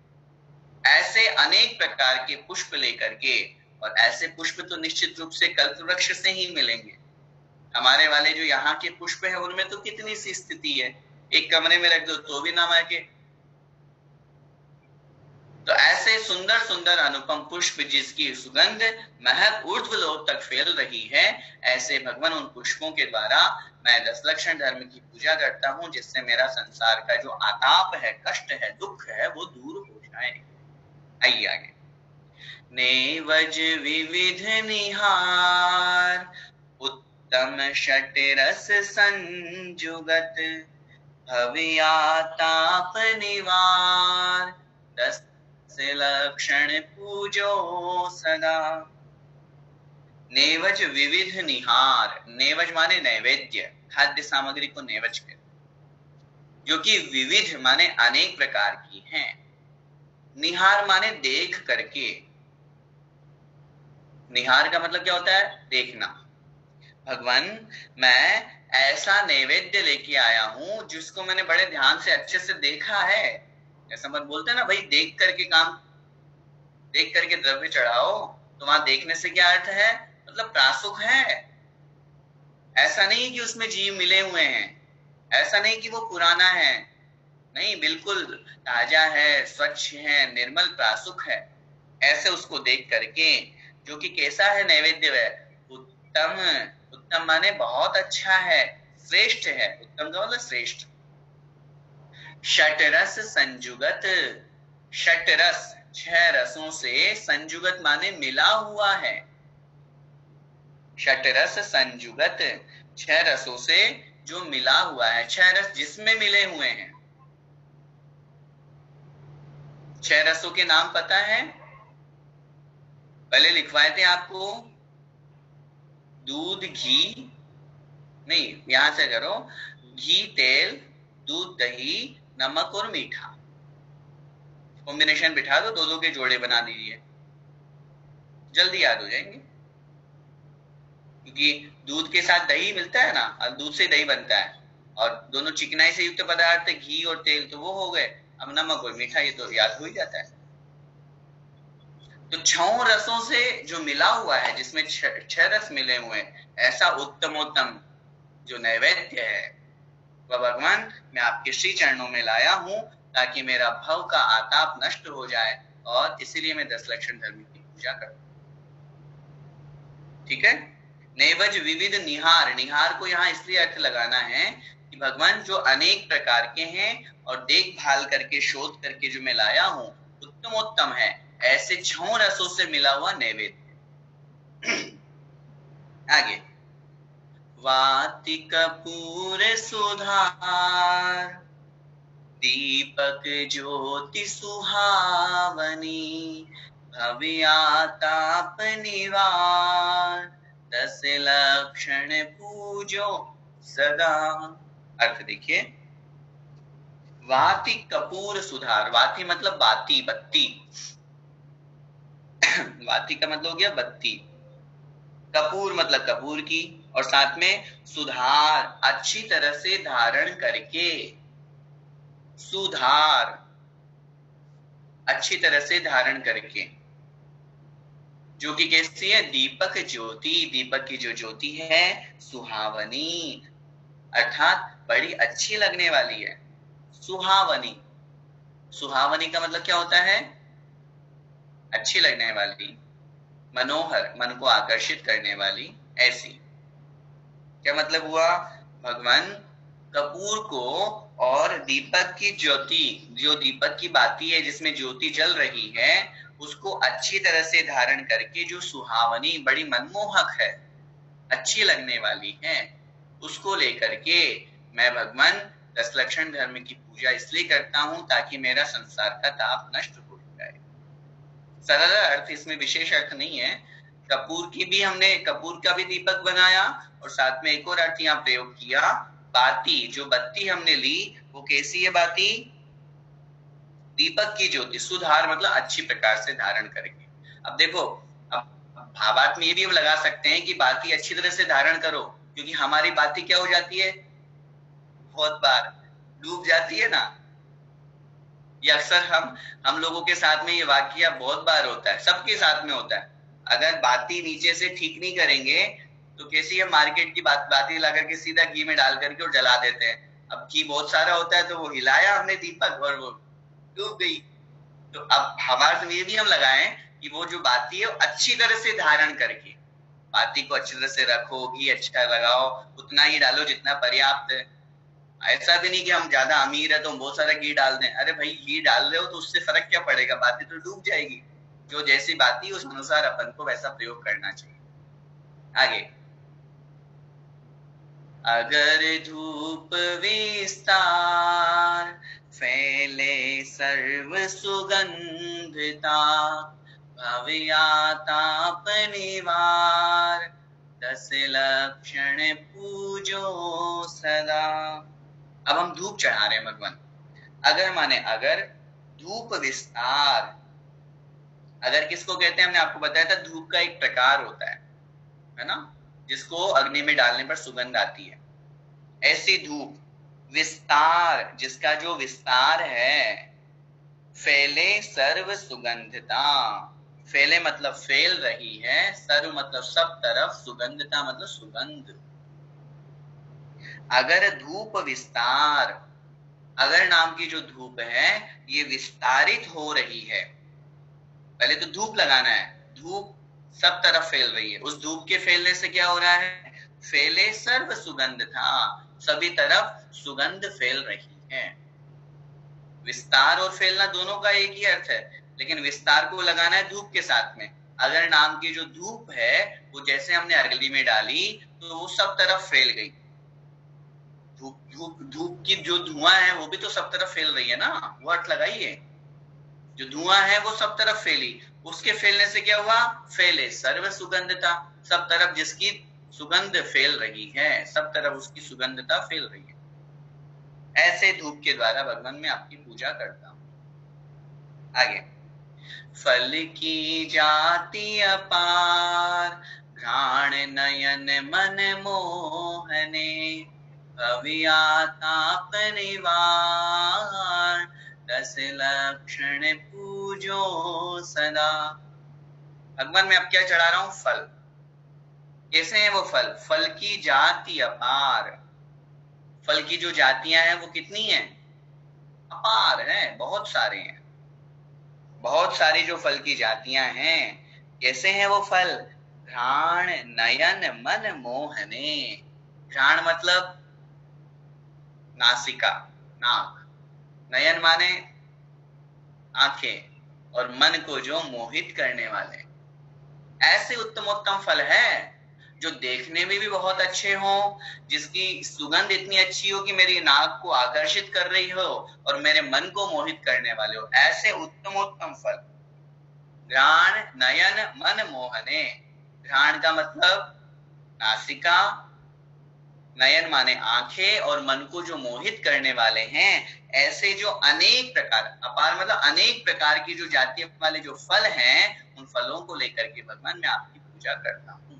ऐसे अनेक प्रकार के पुष्प लेकर के, और ऐसे पुष्प तो निश्चित रूप से कल्पवृक्ष से ही मिलेंगे। हमारे वाले जो यहाँ के पुष्प है उनमें तो कितनी सी स्थिति है, एक कमरे में रख दो तो भी ना महके। तो ऐसे सुंदर सुंदर अनुपम पुष्प जिसकी सुगंध महक ऊर्ध्व लोक तक फैल रही है, ऐसे भगवान उन पुष्पों के द्वारा मैं 10 लक्षण धर्म की पूजा करता हूं, जिससे मेरा संसार का जो आताप है, कष्ट है, दुख है, वो दूर हो जाए। आइए आगे। नेवज विविध निहार, उत्तम षट रस संजुगत, भव्याताप निवार, 10 लक्षण पूजो सदा। नेवज विविध निहार, नेवज माने नैवेद्य, खाद्य सामग्री को नेवज कहते, जो कि विविध माने अनेक प्रकार की हैं। निहार माने देख करके, निहार का मतलब क्या होता है? देखना। भगवान, मैं ऐसा नैवेद्य लेके आया हूं जिसको मैंने बड़े ध्यान से अच्छे से देखा है। ऐसा मत बोलते ना भाई, देख करके काम, देख करके द्रव्य चढ़ाओ, तो वहां देखने से क्या अर्थ है? मतलब प्रासुक है। ऐसा नहीं कि उसमें जीव मिले हुए हैं, ऐसा नहीं कि वो पुराना है, नहीं, बिल्कुल ताजा है, स्वच्छ है, निर्मल प्रासुक है। ऐसे उसको देख करके, जो कि कैसा है नैवेद्य है? उत्तम, उत्तम माने बहुत अच्छा है, श्रेष्ठ है, उत्तम का मतलब श्रेष्ठ। षटरस संजुगत, षटरस 6 रसों से, संजुगत माने मिला हुआ है, षटरस संजुगत 6 रसों से जो मिला हुआ है, 6 रस जिसमें मिले हुए हैं। 6 रसों के नाम पता है? पहले लिखवाए थे आपको, दूध घी, नहीं यहां से करो, घी तेल दूध दही नमक और मीठा, कॉम्बिनेशन बिठा दो, 2-2 के जोड़े बना दीजिए, जल्दी याद हो जाएंगे। क्योंकि दूध के साथ दही मिलता है ना, और दूध से दही बनता है, और दोनों चिकनाई से युक्त पदार्थ घी और तेल, तो वो हो गए। अब नमक और मीठा, ये तो याद हो ही जाता है। तो 6 रसों से जो मिला हुआ है, जिसमें 6 रस मिले हुए, ऐसा उत्तमोत्तम जो नैवेद्य है वह भगवान मैं आपके श्री चरणों में लाया हूं, ताकि मेरा भव का आताप नष्ट हो जाए, और इसीलिए मैं 10 लक्षण धर्म की पूजा करूं। ठीक है। नैवज विविध निहार, निहार को यहाँ इसलिए अर्थ लगाना है कि भगवान जो अनेक प्रकार के हैं और देखभाल करके शोध करके जो मैं लाया हूं उत्तमोत्तम है, ऐसे 6 रसों से मिला हुआ नैवेद्य। आगे, वाति कपूर सुधार, दीपक ज्योति सुहावनी, भव्याताप निवार, 10 लक्षण पूजो सदा। अर्थ देखिए, वाति कपूर सुधार, वाति मतलब बाती, बत्ती, वाति का मतलब हो गया बत्ती, कपूर मतलब कपूर की, और साथ में सुधार अच्छी तरह से धारण करके, सुधार अच्छी तरह से धारण करके, जो कि कैसी है? दीपक ज्योति, दीपक की जो ज्योति है सुहावनी, अर्थात बड़ी अच्छी लगने वाली है। सुहावनी, सुहावनी का मतलब क्या होता है? अच्छी लगने वाली, मनोहर, मन को आकर्षित करने वाली, ऐसी। क्या मतलब हुआ? भगवान कपूर को और दीपक की ज्योति, जो दीपक की बाती है जिसमें ज्योति जल रही है, उसको अच्छी तरह से धारण करके जो सुहावनी, बड़ी मनमोहक है, अच्छी लगने वाली है, उसको लेकर के मैं भगवान 10 लक्षण धर्म की पूजा इसलिए करता हूं ताकि मेरा संसार का ताप नष्ट हो जाए। सरल अर्थ, इसमें विशेष अर्थ नहीं है। कपूर की भी हमने, कपूर का भी दीपक बनाया, और साथ में एक और अर्थ यहाँ प्रयोग किया, बाती, जो बत्ती हमने ली वो कैसी है बाती? दीपक की ज्योति, सुधार मतलब अच्छी प्रकार से धारण करके। अब देखो, अब भावार्थ में ये भी हम लगा सकते हैं कि बाती अच्छी तरह से धारण करो, क्योंकि हमारी बाती क्या हो जाती है? बहुत बार डूब जाती है ना। ये अक्सर हम लोगों के साथ में ये वाकया बहुत बार होता है, सबके साथ में होता है। अगर बाती नीचे से ठीक नहीं करेंगे तो कैसी है, मार्केट की बाती ला करके सीधा घी में डाल करके और जला देते हैं। अब घी बहुत सारा होता है तो वो हिलाया हमने दीपक और वो डूब गई। तो अब हमारे में ये भी हम लगाएं कि वो जो बाती है वो अच्छी तरह से धारण करके, बाती को अच्छी तरह से रखो, घी अच्छा लगाओ, उतना ही डालो जितना पर्याप्त है। ऐसा भी नहीं कि हम ज्यादा अमीर है तो हम बहुत सारा घी डाल दें। अरे भाई, घी डाल रहे हो तो उससे फर्क क्या पड़ेगा, बाती तो डूब जाएगी। जो जैसी बाती उस अनुसार अपन को वैसा प्रयोग करना चाहिए। आगे, अगर धूप विस्तार, फैले सर्व सुगंधता, भव्याताप निवार, 10 लक्षण पूजो सदा। अब हम धूप चढ़ा रहे हैं भगवान। अगर माने अगर, धूप विस्तार, अगर किसको कहते हैं? हमने आपको बताया था धूप का एक प्रकार होता है ना, जिसको अग्नि में डालने पर सुगंध आती है। ऐसी धूप विस्तार, जिसका जो विस्तार है, फैले सर्व सुगंधता, फैले मतलब फैल रही है, सर्व मतलब सब तरफ, सुगंधता मतलब सुगंध। अगर धूप विस्तार, अगर नाम की जो धूप है ये विस्तारित हो रही है, पहले तो धूप लगाना है, धूप सब तरफ फैल रही है, उस धूप के फैलने से क्या हो रहा है? फैले सर्व सुगंध था, सभी तरफ सुगंध फैल रही है। विस्तार और फैलना दोनों का एक ही अर्थ है, लेकिन विस्तार को लगाना है धूप के साथ में। अगर नाम की जो धूप है वो जैसे हमने अरगली में डाली तो वो सब तरफ फैल गई। धूप धूप धूप की जो धुआं है वो भी तो सब तरफ फैल रही है ना, वो अर्थ लगाइए। जो धुआं है वो सब तरफ फैली, उसके फैलने से क्या हुआ, फैले सर्व सुगंधता, सब तरफ जिसकी सुगंध फैल रही है, सब तरफ उसकी सुगंधता फैल रही है। ऐसे धूप के द्वारा भगवान मैं आपकी पूजा करता हूं। आगे, फल की जाति अपार, घ्राण नयन मन मोहने, भवियाताप निवार, दस लक्षण पूजो सदा। भगवान मैं अब क्या चढ़ा रहा हूं, फल। कैसे है वो फल, फल की जाति अपार। फल की जो जातियां हैं वो कितनी हैं, अपार है, बहुत सारे हैं। बहुत सारी जो फल की जातियां हैं, कैसे हैं वो फल, घ्राण नयन मन मोहने। घ्राण मतलब नासिका, नाक, नयन माने आंखें, और मन को जो मोहित करने वाले। ऐसे उत्तमोत्तम फल है जो देखने में भी बहुत अच्छे हो, जिसकी सुगंध इतनी अच्छी हो कि मेरी नाक को आकर्षित कर रही हो और मेरे मन को मोहित करने वाले हो, ऐसे उत्तमोत्तम फल। घ्राण नयन मन मोहने। घ्राण का मतलब नासिका, नयन माने आंखें, और मन को जो मोहित करने वाले हैं। ऐसे जो अनेक प्रकार, अपार मतलब अनेक प्रकार की जो जातियों वाले जो फल हैं, उन फलों को लेकर के भगवान मैं आपकी पूजा करता हूं।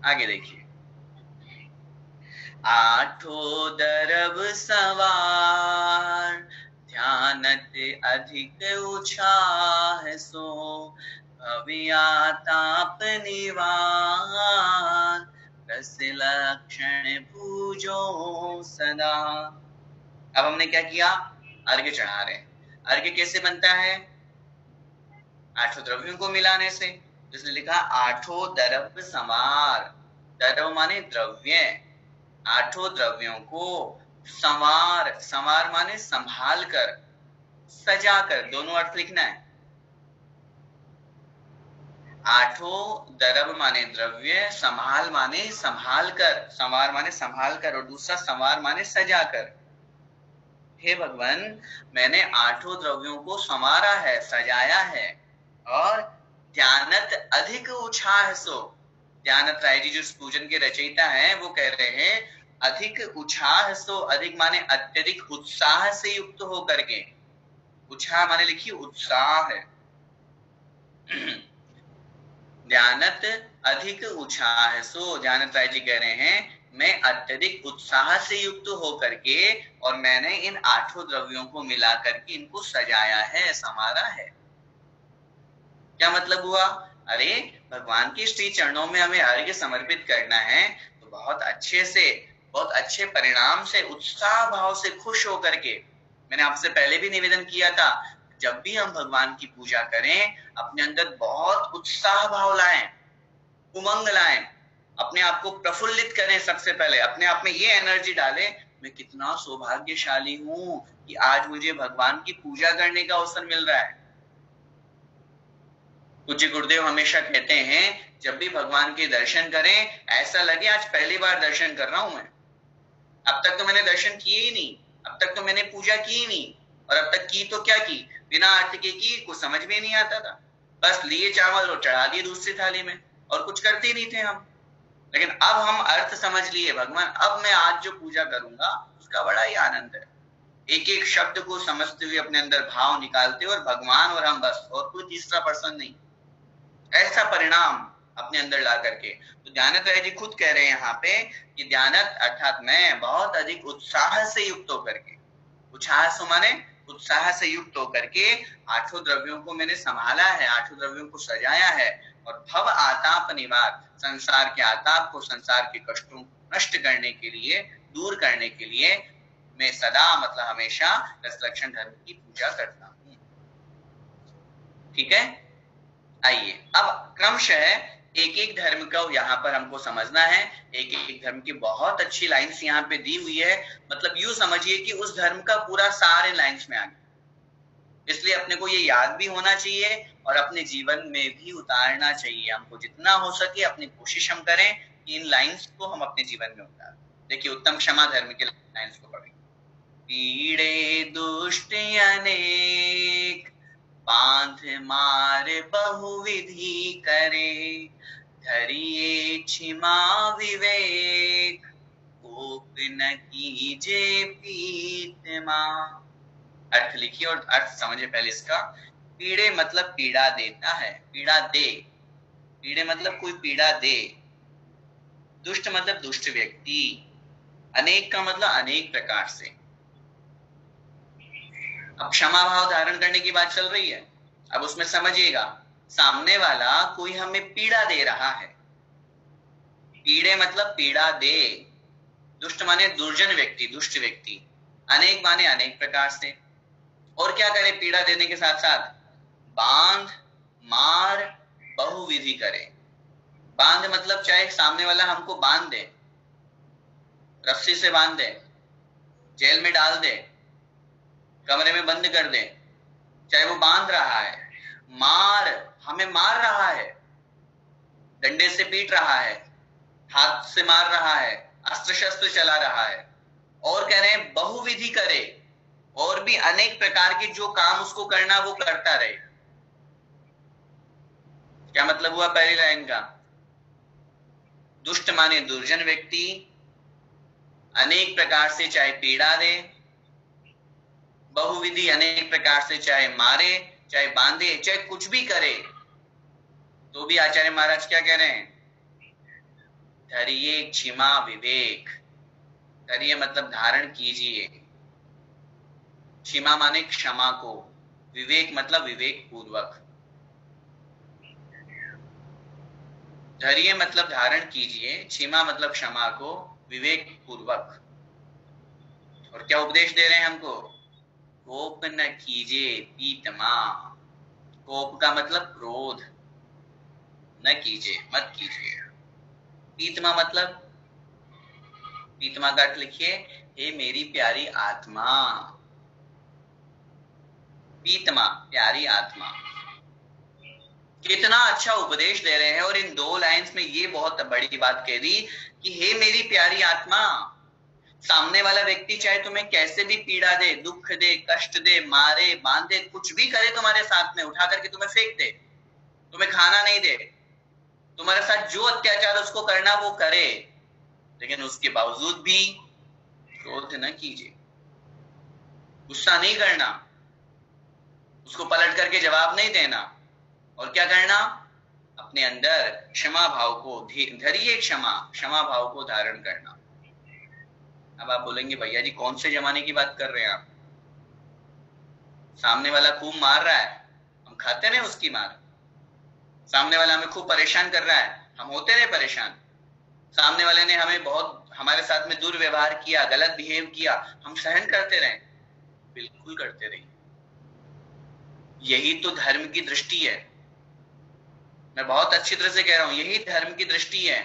आगे देखिए, आठों दरब सवार, ध्यानत अधिक उछाह सो, भवियाताप निवार, रस लक्षण पूजो सदा। अब हमने क्या किया, अर्घ्य चढ़ा रहे हैं। अर्घ्य कैसे बनता है, आठों द्रव्यों को मिलाने से। इसलिए लिखा आठों दरब समार, दरब माने द्रव्य, आठों द्रव्यों को संवार, संवार माने संभाल कर, सजा कर, दोनों अर्थ लिखना है। आठों दरब माने द्रव्य, संभाल माने संभाल कर, संवार माने संभाल कर, और दूसरा संवार माने सजा कर। हे भगवान, मैंने आठों द्रव्यों को संवारा है, सजाया है, और ध्यानत अधिक उत्साह सो। ध्यानत राय जी जो इस पूजन के रचयिता हैं, वो कह रहे हैं अधिक उत्साह सो, अधिक माने अत्यधिक उत्साह से युक्त हो करके। उत्साह माने लिखिए उत्साह है। ध्यानत अधिक उत्साह सो, ध्यानत राय जी कह रहे हैं मैं अत्यधिक उत्साह से युक्त होकर के, और मैंने इन आठों द्रव्यों को मिला करके इनको सजाया है, संवारा है। क्या मतलब हुआ, अरे भगवान के श्री चरणों में हमें अर्घ्य समर्पित करना है, तो बहुत अच्छे से, बहुत अच्छे परिणाम से, उत्साह भाव से खुश होकर के। मैंने आपसे पहले भी निवेदन किया था, जब भी हम भगवान की पूजा करें, अपने अंदर बहुत उत्साह भाव लाएं, उमंग लाएं, अपने आप को प्रफुल्लित करें। सबसे पहले अपने आप में ये एनर्जी डालें, मैं कितना सौभाग्यशाली हूं कि आज मुझे भगवान की पूजा करने का अवसर मिल रहा है। पूज्य गुरुदेव हमेशा कहते हैं, जब भी भगवान के दर्शन करें, ऐसा लगे आज पहली बार दर्शन कर रहा हूं मैं। अब तक तो मैंने दर्शन किए ही नहीं, अब तक तो मैंने पूजा की ही नहीं, और अब तक की तो क्या की, बिना अर्थ के की, कुछ समझ में नहीं आता था। बस लिए चावल और चढ़ा दिए दूसरी थाली में, और कुछ करते नहीं थे हम। लेकिन अब हम अर्थ समझ लिए, भगवान अब मैं आज जो पूजा करूंगा उसका बड़ा ही आनंद है। एक एक शब्द को समझते हुए अपने अंदर भाव निकालते, और भगवान और हम बस, और कोई तीसरा पर्सन नहीं। ऐसा परिणाम अपने अंदर ला करके। तो ध्यानत राय जी खुद कह रहे हैं यहाँ पे कि ध्यानत अर्थात मैं बहुत अधिक उत्साह से युक्त होकर के, उत्साह माने उत्साह से युक्त होकर के आठों द्रव्यों को मैंने संभाला है, आठों द्रव्यों को सजाया है, और भव आताप निवार, संसार के आताप को, संसार के कष्टों को नष्ट करने के लिए, दूर करने के लिए मैं सदा मतलब हमेशा रसलक्षण धर्म की पूजा करता हूं। ठीक है, आइए अब क्रमशः एक एक धर्म का यहाँ पर हमको समझना है। एक एक धर्म की बहुत अच्छी लाइन्स यहाँ पे दी हुई है। मतलब यूं समझिए कि उस धर्म का पूरा सार इन लाइन्स में आ गया। इसलिए अपने को ये याद भी होना चाहिए और अपने जीवन में भी उतारना चाहिए। हमको जितना हो सके अपनी कोशिश हम करें कि इन लाइन्स को हम अपने जीवन में उतारें। देखिए उत्तम क्षमा धर्म के लाइन्स को पढ़ें। पीड़े दुष्ट अनेक, बांध मार बहुविधि करे, धरिए क्षमा विवेक, कोप न कीजे पीतमा। अर्थ लिखिए और अर्थ समझिए पहले इसका। पीड़े मतलब पीड़ा देता है, पीड़ा दे। पीड़े मतलब कोई पीड़ा दे। दुष्ट मतलब दुष्ट व्यक्ति। अनेक का मतलब अनेक प्रकार से। अब क्षमा भाव धारण करने की बात चल रही है। अब उसमें समझिएगा, सामने वाला कोई हमें पीड़ा दे रहा है। पीड़े मतलब पीड़ा दे। दुष्ट माने दुर्जन व्यक्ति, दुष्ट व्यक्ति। अनेक माने अनेक प्रकार से। और क्या करे पीड़ा देने के साथ साथ? बांध मार बहुविधि करे। बांध मतलब चाहे सामने वाला हमको बांध दे, रस्सी से बांध दे, जेल में डाल दे, कमरे में बंद कर दे, चाहे वो बांध रहा है। मार, हमें मार रहा है, डंडे से पीट रहा है, हाथ से मार रहा है, अस्त्र शस्त्र चला रहा है। और कह रहे हैं बहुविधि करे, और भी अनेक प्रकार के जो काम उसको करना वो करता रहे। क्या मतलब हुआ पहली लाइन का? दुष्ट माने दुर्जन व्यक्ति, अनेक प्रकार से चाहे पीड़ा दे, बहुविधि अनेक प्रकार से चाहे मारे, चाहे बांधे, चाहे कुछ भी करे। तो भी आचार्य महाराज क्या कह रहे हैं? धरिए क्षमा विवेक। धरिए मतलब धारण कीजिए। क्षमा माने क्षमा को, विवेक मतलब विवेक पूर्वक। धरिए मतलब धारण कीजिए, क्षमा मतलब क्षमा को विवेक पूर्वक। और क्या उपदेश दे रहे हैं हमको? कोप न कीजिए पीतमा। कोप का मतलब क्रोध, न कीजिए मत कीजिए। पीतमा मतलब, पीतमा का अर्थ लिखिए, हे मेरी प्यारी आत्मा। पीतमा प्यारी आत्मा। कितना अच्छा उपदेश दे रहे हैं। और इन दो लाइंस में ये बहुत बड़ी बात कह दी कि हे मेरी प्यारी आत्मा। सामने वाला व्यक्ति चाहे तुम्हें कैसे भी पीड़ा दे, दुख दे, कष्ट दे, मारे, बांधे, कुछ भी करे तुम्हारे साथ में, उठा करके तुम्हें फेंक दे, तुम्हें खाना नहीं दे, तुम्हारे साथ जो अत्याचार उसको करना वो करे, लेकिन उसके बावजूद भी क्रोध न कीजिए, गुस्सा नहीं करना, उसको पलट करके जवाब नहीं देना। और क्या करना? अपने अंदर क्षमा भाव को धरिए, क्षमा भाव को धारण करना। अब आप बोलेंगे भैया जी कौन से जमाने की बात कर रहे हैं आप? सामने वाला खूब मार रहा है, हम खाते रहे उसकी मार। सामने वाला हमें खूब परेशान कर रहा है, हम होते रहे परेशान। सामने वाले ने हमें बहुत हमारे साथ में दुर्व्यवहार किया, गलत बिहेव किया, हम सहन करते रहे? बिल्कुल करते रहिए। यही तो धर्म की दृष्टि है। मैं बहुत अच्छी तरह से कह रहा हूं, यही धर्म की दृष्टि है।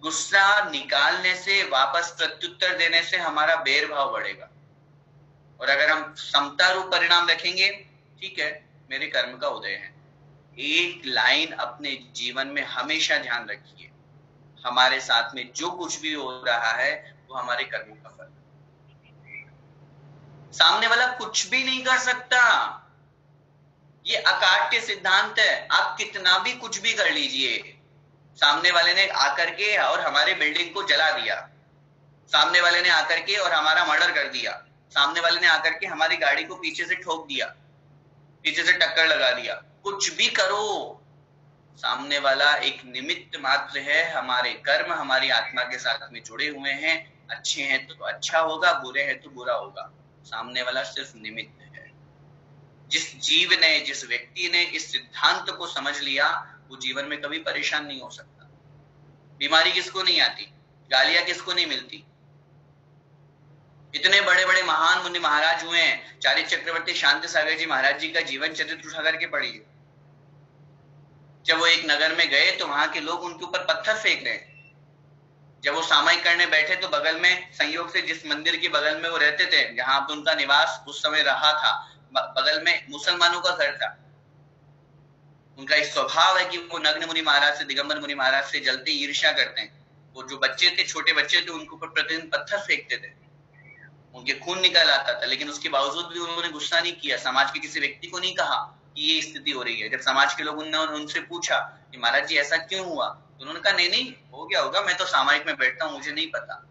गुस्सा निकालने से, वापस प्रत्युत्तर देने से हमारा बैर भाव बढ़ेगा। और अगर हम समता रूप परिणाम रखेंगे, ठीक है मेरे कर्म का उदय है। एक लाइन अपने जीवन में हमेशा ध्यान रखिए, हमारे साथ में जो कुछ भी हो रहा है वो हमारे कर्मों का फल। सामने वाला कुछ भी नहीं कर सकता, ये अकाट्य सिद्धांत है। आप कितना भी कुछ भी कर लीजिए, सामने वाले ने आकर के और हमारे बिल्डिंग को जला दिया, सामने वाले ने आकर के और हमारा मर्डर कर दिया, सामने वाले ने आकर के हमारी गाड़ी को पीछे से ठोक दिया, पीछे से टक्कर लगा दिया, कुछ भी करो, सामने वाला एक निमित्त मात्र है। हमारे कर्म हमारी आत्मा के साथ में जुड़े हुए हैं। अच्छे हैं तो अच्छा होगा, बुरे हैं तो बुरा होगा। सामने वाला सिर्फ निमित्त है। जिस जीव ने, जिस व्यक्ति ने इस सिद्धांत को समझ लिया, वो जीवन में कभी परेशान नहीं हो सकता। बीमारी किसको नहीं आती, गालियां किसको नहीं मिलती। इतने बड़े बड़े महान मुनि महाराज हुए हैं। चारित्र चक्रवर्ती शांति सागर जी महाराज जी का जीवन चरित्र उठा करके पढ़िए। जब वो एक नगर में गए तो वहां के लोग उनके ऊपर पत्थर फेंक रहे थे। जब वो सामायिक करने बैठे तो बगल में संयोग से जिस मंदिर के बगल में वो रहते थे, जहां पे उनका निवास उस समय रहा था, बगल में मुसलमानों का घर था। उनका एक स्वभाव है कि वो नग्न मुनि महाराज से, दिगंबर मुनि महाराज से जलते ईर्ष्या करते हैं। वो जो बच्चे थे, छोटे बच्चे थे, उनके ऊपर प्रतिदिन पत्थर फेंकते थे, उनके खून निकल आता था, लेकिन उसके बावजूद भी उन्होंने गुस्सा नहीं किया। समाज के किसी व्यक्ति को नहीं कहा कि ये स्थिति हो रही है। जब समाज के लोग उनसे पूछा कि महाराज जी ऐसा क्यों हुआ, तो उन्होंने कहा नहीं नहीं, हो गया होगा, मैं तो सामायिक में बैठता हूँ, मुझे नहीं पता।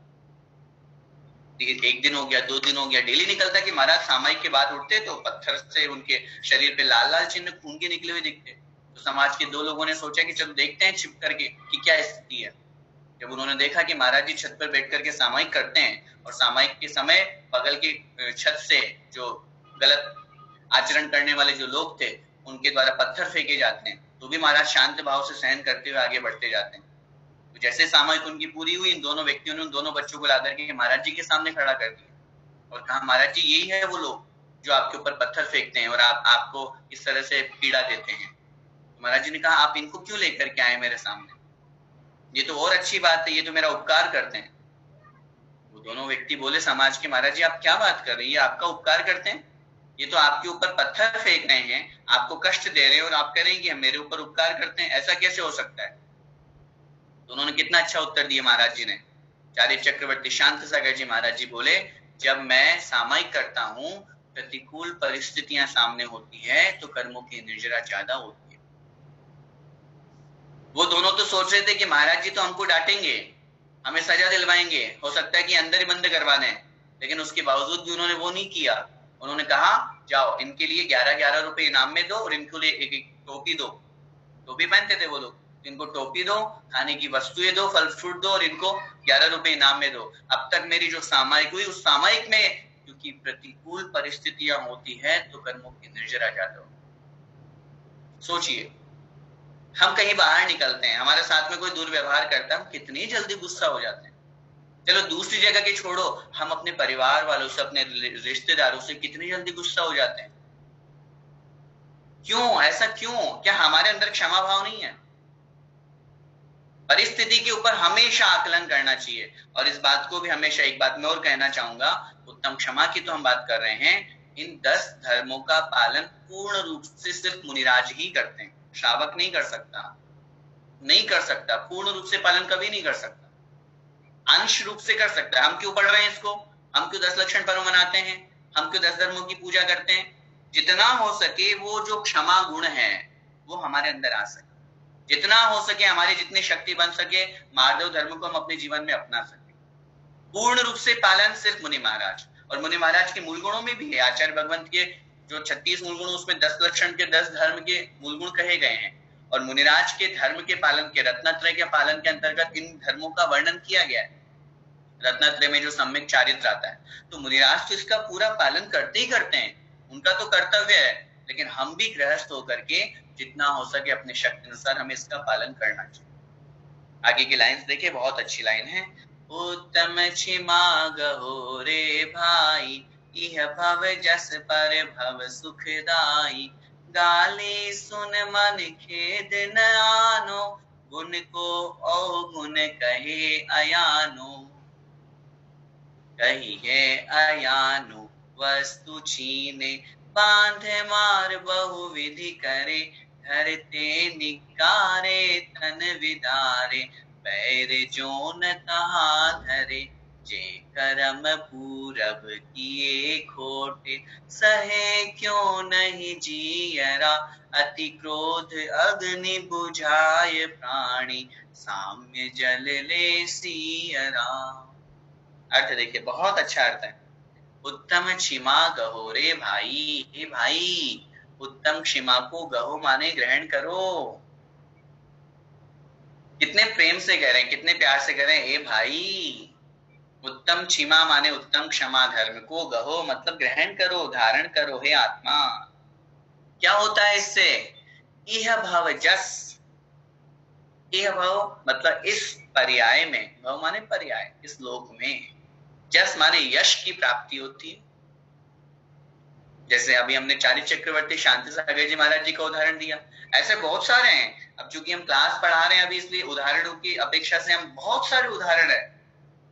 एक दिन हो गया, 2 दिन हो गया, डेली निकलता कि महाराज सामायिक के बाद उठते तो पत्थर से उनके शरीर पे लाल लाल चिन्ह खून के निकले हुए दिखते। तो समाज के 2 लोगों ने सोचा कि चलो देखते हैं छिप करके कि क्या स्थिति है। जब उन्होंने देखा कि महाराज जी छत पर बैठ करके सामायिक करते हैं और सामायिक के समय बगल की छत से जो गलत आचरण करने वाले जो लोग थे उनके द्वारा पत्थर फेंके जाते हैं, तो भी महाराज शांत भाव से सहन करते हुए आगे बढ़ते जाते हैं। तो जैसे सामायिक उनकी पूरी हुई, इन दोनों व्यक्तियों ने उन दोनों बच्चों को ला करके महाराज जी के सामने खड़ा कर दिया और कहा, महाराज जी यही है वो लोग जो आपके ऊपर पत्थर फेंकते हैं और आपको इस तरह से पीड़ा देते हैं। तो महाराज जी ने कहा, आप इनको क्यों लेकर के आए मेरे सामने, ये तो और अच्छी बात है, ये तो मेरा उपकार करते हैं। वो दोनों व्यक्ति बोले समाज के, महाराज जी आप क्या बात कर रहे हैं, ये आपका उपकार करते हैं, ये तो आपके ऊपर पत्थर फेंक रहे हैं, आपको कष्ट दे रहे हैं और आप कह रहे हैं कि हम मेरे ऊपर उपकार करते हैं, ऐसा कैसे हो सकता है। तो उन्होंने कितना अच्छा उत्तर दिया महाराज जी ने। चारित्र चक्रवर्ती शांत सागर जी महाराज जी बोले, जब मैं सामायिक करता हूं, प्रतिकूल परिस्थितियां सामने होती है तो कर्मों की निर्जरा ज्यादा होती है। वो दोनों तो सोच रहे थे कि महाराज जी तो हमको डांटेंगे, हमें सजा दिलवाएंगे, हो सकता है कि अंदर ही बंद करवा दें, लेकिन उसके बावजूद भी उन्होंने वो नहीं किया। उन्होंने कहा, जाओ इनके लिए 11-11 रुपए इनाम में दो और इनको लिए एक टोपी दो। टोपी पहनते थे वो लोग, इनको टोपी दो, खाने की वस्तुएं दो, फल फ्रूट दो और इनको 11 रुपए इनाम में दो। अब तक मेरी जो सामायिक हुई, उस सामायिक में क्योंकि प्रतिकूल परिस्थितियां होती है तो कर्मों की निर्जरा ज्यादा हो। सोचिए, हम कहीं बाहर निकलते हैं, हमारे साथ में कोई दुर्व्यवहार करता है, हम कितनी जल्दी गुस्सा हो जाते हैं। चलो दूसरी जगह के छोड़ो, हम अपने परिवार वालों से, अपने रिश्तेदारों से कितनी जल्दी गुस्सा हो जाते हैं। क्यों, ऐसा क्यों? क्या हमारे अंदर क्षमा भाव नहीं है? परिस्थिति के ऊपर हमेशा आकलन करना चाहिए। और इस बात को भी हमेशा, एक बात मैं और कहना चाहूंगा, उत्तम क्षमा की तो हम बात कर रहे हैं, इन 10 धर्मों का पालन पूर्ण रूप से सिर्फ मुनिराज ही करते हैं, श्रावक नहीं कर सकता, नहीं कर सकता, पूर्ण रूप से पालन कभी नहीं कर सकता, अंश रूप से कर सकता है। हम क्यों पढ़ रहे हैं इसको, हम क्यों 10 लक्षण पर्व मनाते हैं, हम क्यों 10 धर्मों की पूजा करते हैं? जितना हो सके वो जो क्षमा गुण है वो हमारे अंदर आ सके, जितना हो सके हमारी जितनी शक्ति बन सके मार्दव धर्म को हम अपने जीवन में अपना सके। पूर्ण रूप से पालन सिर्फ मुनि महाराज, और मुनि महाराज के मूल गुणों में भी है। आचार्य भगवंत के जो 36 मूल गुण, उसमें 10 लक्षण के 10 धर्म के मूल गुण कहे गए हैं, और मुनिराज के धर्म के पालन के, रत्नत्रय के पालन के अंतर्गत इन धर्मों का वर्णन किया गया है। रत्नत्रय में जो सम्यक चारित्र आता है, तो मुनिराज तो इसका पूरा पालन करते ही करते हैं, उनका तो कर्तव्य है, लेकिन हम भी गृहस्थ होकर के जितना हो सके अपने शक्ति अनुसार हमें इसका पालन करना चाहिए। आगे की लाइंस देखिए, बहुत अच्छी लाइन है। उत्तम क्षमा गहो रे भाई, यह भव जस पर भव सुखदाई, गाली सुन मन खेद न आनो, गुण को अवगुण कहे अयानो, कहिए अयानो वस्तु छीने, बांधे मार बहु विधि करे, धरते निकारे तन विदारे, पैर जोन तहा धरे, जे करम पूरब किए खोटे, सहे क्यों नहीं जियरा, अति क्रोध अग्नि बुझाए प्राणी, साम्य जल ले सियरा। अर्थ देखिए, बहुत अच्छा अर्थ है। उत्तम क्षमा गहो रे भाई, हे भाई उत्तम क्षमा को गहो माने ग्रहण करो। कितने प्रेम से कह रहे हैं, कितने प्यार से कह रहे हैं, हे भाई उत्तम क्षमा माने उत्तम क्षमा धर्म को गहो मतलब ग्रहण करो, धारण करो हे आत्मा। क्या होता है इससे? इह भव जस, इह भव मतलब इस पर्याय में, भव माने पर्याय, इस लोक में, जस माने यश की प्राप्ति होती है। जैसे अभी हमने चारित्र चक्रवर्ती शांति सागर जी महाराज जी का उदाहरण दिया, ऐसे बहुत सारे हैं। अब चूंकि हम क्लास पढ़ा रहे हैं अभी, इसलिए उदाहरणों की अपेक्षा से हम बहुत सारे उदाहरण है,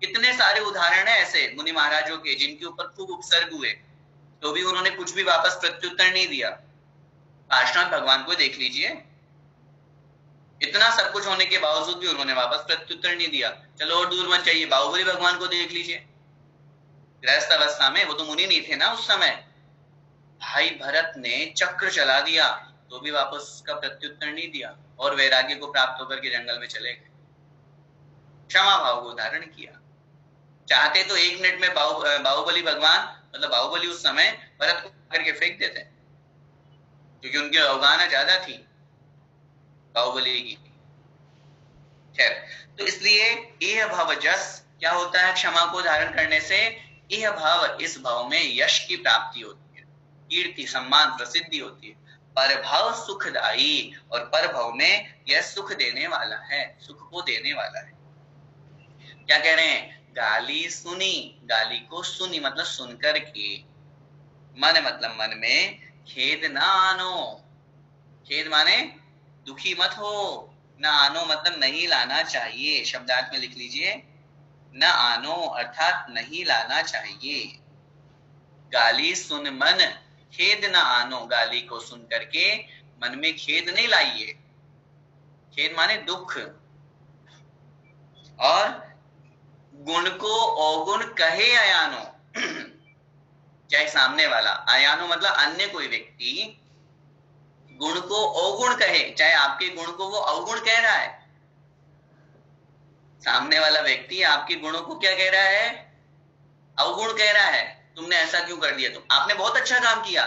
कितने सारे उदाहरण है ऐसे मुनि महाराजों के जिनके ऊपर खूब उपसर्ग हुए, तो भी उन्होंने कुछ भी वापस प्रत्युत्तर नहीं दिया। काशनाथ भगवान को देख लीजिए, इतना सब कुछ होने के बावजूद भी उन्होंने वापस प्रत्युत्तर नहीं दिया। चलो और दूर मत जाइए, बाहुबली भगवान को देख लीजिए, गृहस्थ अवस्था में, वो तो मुनि नहीं थे ना उस समय, भाई भरत ने चक्र चला दिया तो भी वापस उसका प्रत्युत्तर नहीं दिया और वैराग्य को प्राप्त होकर के जंगल में चले गए, क्षमा भाव को धारण किया। चाहते तो 1 मिनट में बाहुबली भगवान, मतलब बाहुबली उस समय भरत को करके फेंक देते, क्योंकि उनकी अवगाहना ज्यादा थी बाहुबली की। खैर, तो इसलिए यह भाव जस क्या होता है, क्षमा को धारण करने से यह भाव, इस भाव में यश की प्राप्ति होती है, कीर्ति सम्मान प्रसिद्धि होती है। पर भाव सुखदायी, और पर भाव में यह सुख देने वाला है, सुख को देने वाला है। क्या कह रहे हैं, गाली सुनी, गाली को सुनी मतलब सुनकर के, मन मतलब मन में, खेद ना आनो, खेद माने दुखी मत हो, ना आनो मतलब नहीं लाना चाहिए, शब्दार्थ में लिख लीजिए, न आनो अर्थात नहीं लाना चाहिए। गाली सुन मन खेद न आनो, गाली को सुन करके मन में खेद नहीं लाइए, खेद माने दुख। और गुण को अवगुण कहे अयानो, चाहे सामने वाला, अयानो मतलब अन्य कोई व्यक्ति गुण को अवगुण कहे, चाहे आपके गुण को वो अवगुण कह रहा है, सामने वाला व्यक्ति आपके गुणों को क्या कह रहा है, अवगुण कह रहा है, तुमने ऐसा क्यों कर दिया, तुम आपने बहुत अच्छा काम किया,